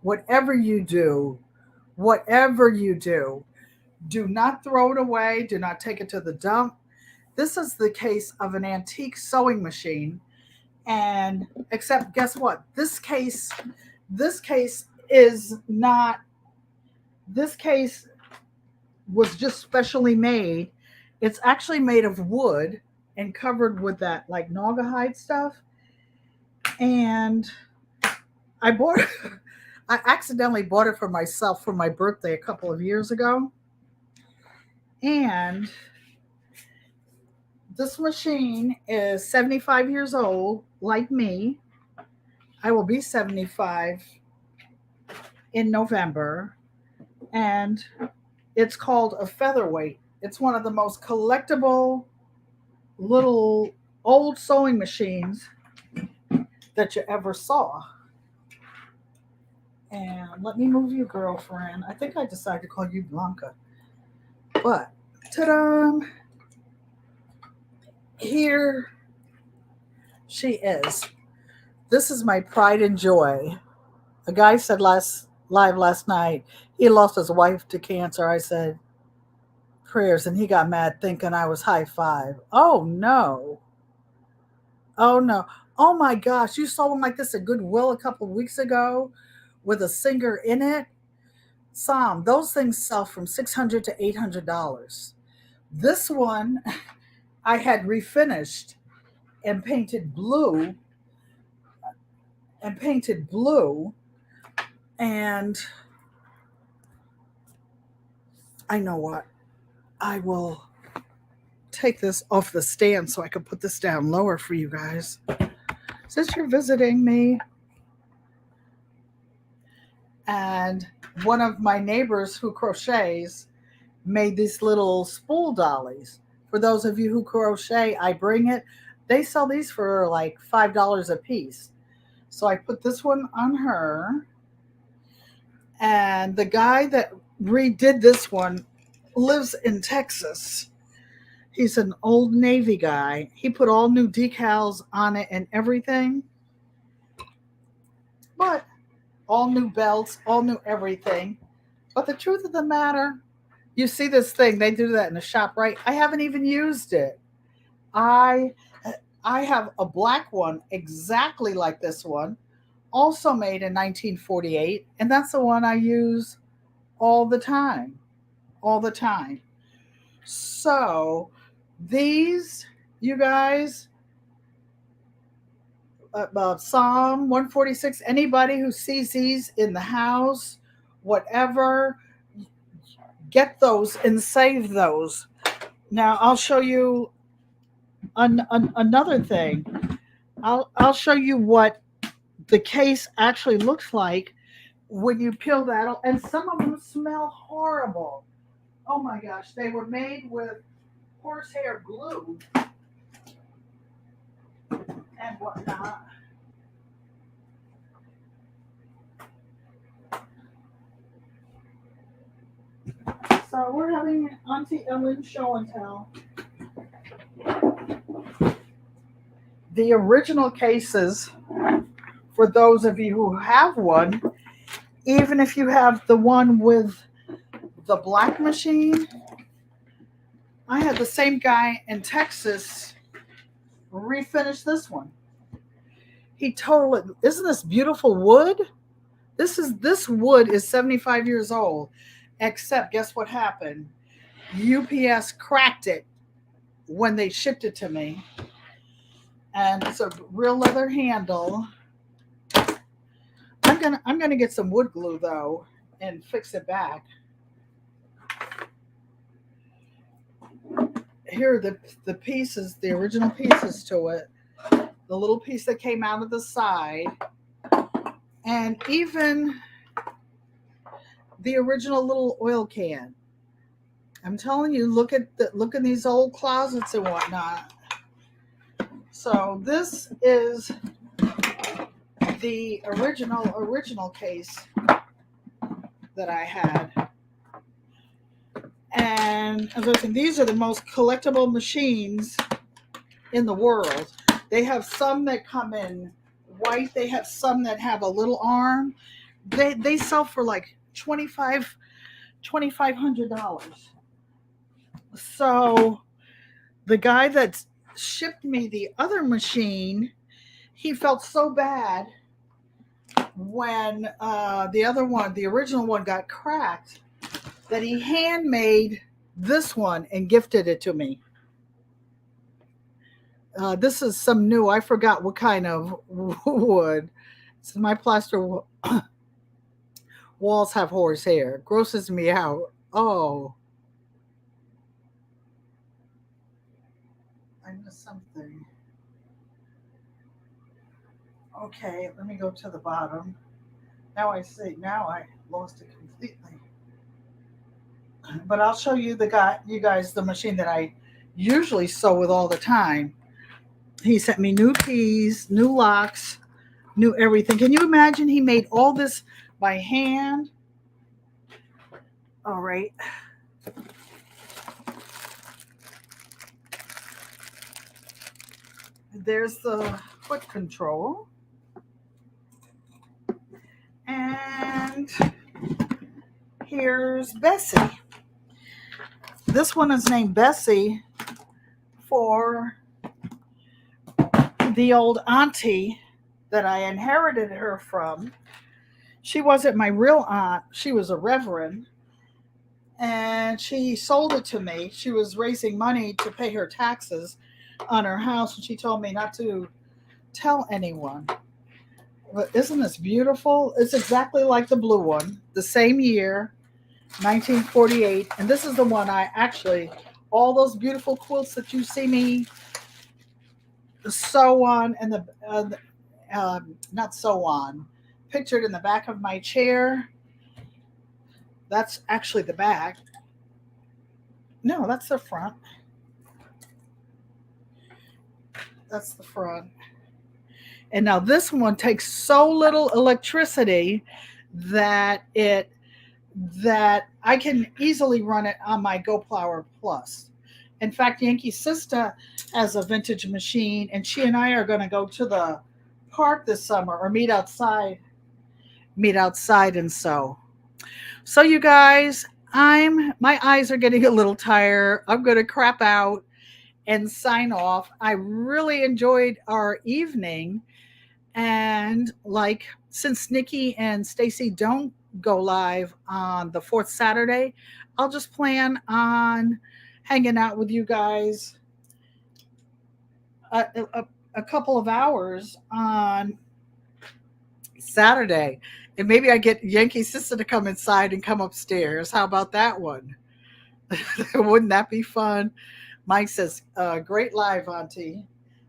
whatever you do not throw it away, do not take it to the dump. This is the case of an antique sewing machine. And except guess what? This case is not this case was just specially made. It's actually made of wood and covered with that like naugahyde stuff. And I bought it. I accidentally bought it for myself for my birthday a couple of years ago. And this machine is 75 years old, like me. I will be 75 in November. And it's called a featherweight. It's one of the most collectible little old sewing machines that you ever saw. And let me move you, girlfriend. I think I decided to call you Blanca. But, ta-da! Here she is. This is my pride and joy. A guy said live last night, he lost his wife to cancer. I said, prayers, and he got mad thinking I was high five. Oh, no. Oh, no. Oh, my gosh. You saw one like this at Goodwill a couple of weeks ago with a singer in it. Sam, those things sell from $600 to $800. This one I had refinished and painted blue. And I know what? I will take this off the stand so I can put this down lower for you guys. Since you're visiting me. And one of my neighbors who crochets made these little spool dollies. For those of you who crochet, I bring it. They sell these for like $5 a piece. So I put this one on her. And the guy that redid this one lives in Texas. He's an old Navy guy. He put all new decals on it and everything. But all new belts, all new everything. But the truth of the matter, you see this thing, they do that in the shop, right? I haven't even used it. I I have a black one exactly like this one, also made in 1948, and that's the one I use all the time, all the time. So these, you guys, Psalm 146, anybody who sees these in the house, whatever, get those and save those. Now I'll show you another thing. I'll show you what the case actually looks like when you peel that off. And some of them smell horrible. Oh my gosh, they were made with horsehair glue and whatnot. So we're having Auntie Ellen show and tell. The original cases, for those of you who have one, even if you have the one with the black machine, I had the same guy in Texas refinish this one. He told it, isn't this beautiful wood? This wood is 75 years old. Except guess what happened? UPS cracked it when they shipped it to me. And it's a real leather handle. I'm gonna get some wood glue though and fix it back. Here are the pieces, the original pieces to it. The little piece that came out of the side, and even the original little oil can. I'm telling you, look in these old closets and whatnot. So this is the original case that I had. And as I was saying, these are the most collectible machines in the world. They have some that come in white. They have some that have a little arm. They sell for like $2,500. So the guy that shipped me the other machine, he felt so bad when the original one got cracked, that he handmade this one and gifted it to me. This is some new. I forgot what kind of wood. So my plaster walls have horsehair. Grosses me out. Oh, I missed something. Okay, let me go to the bottom. Now I see. Now I lost it completely. But I'll show you guys, the machine that I usually sew with all the time. He sent me new keys, new locks, new everything. Can you imagine he made all this by hand? All right. There's the foot control. And here's Bessie. This one is named Bessie for the old auntie that I inherited her from. She wasn't my real aunt, she was a reverend. And she sold it to me. She was raising money to pay her taxes on her house, and she told me not to tell anyone. But isn't this beautiful? It's exactly like the blue one, the same year, 1948. And this is the one I actually, all those beautiful quilts that you see me sew on, and not sew on, pictured in the back of my chair. That's actually the back. No, that's the front. That's the front. And now this one takes so little electricity that I can easily run it on my GoPlower Plus. In fact, Yankee's sister has a vintage machine, and she and I are going to go to the park this summer or meet outside and sew. So you guys, my eyes are getting a little tired. I'm going to crap out and sign off. I really enjoyed our evening. And like, since Nikki and Stacy don't go live on the fourth Saturday, I'll just plan on hanging out with you guys a couple of hours on Saturday. And maybe I get Yankee Sister to come inside and come upstairs. How about that one? Wouldn't that be fun? Mike says, great live, Auntie.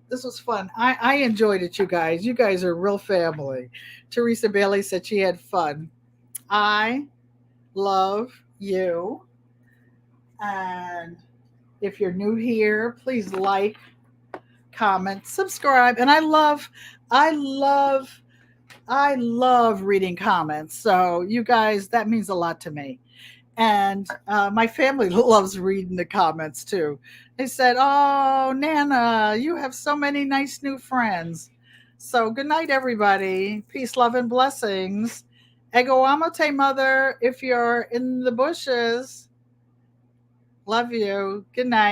This was fun. I enjoyed it, you guys. You guys are real family. Teresa Bailey said she had fun. I love you. And if you're new here, please like, comment, subscribe. And I love, I love reading comments. So, you guys, that means a lot to me. And my family loves reading the comments too. They said, "Oh, Nana, you have so many nice new friends." So good night, everybody. Peace, love, and blessings. Ego amate, mother. If you're in the bushes, love you. Good night.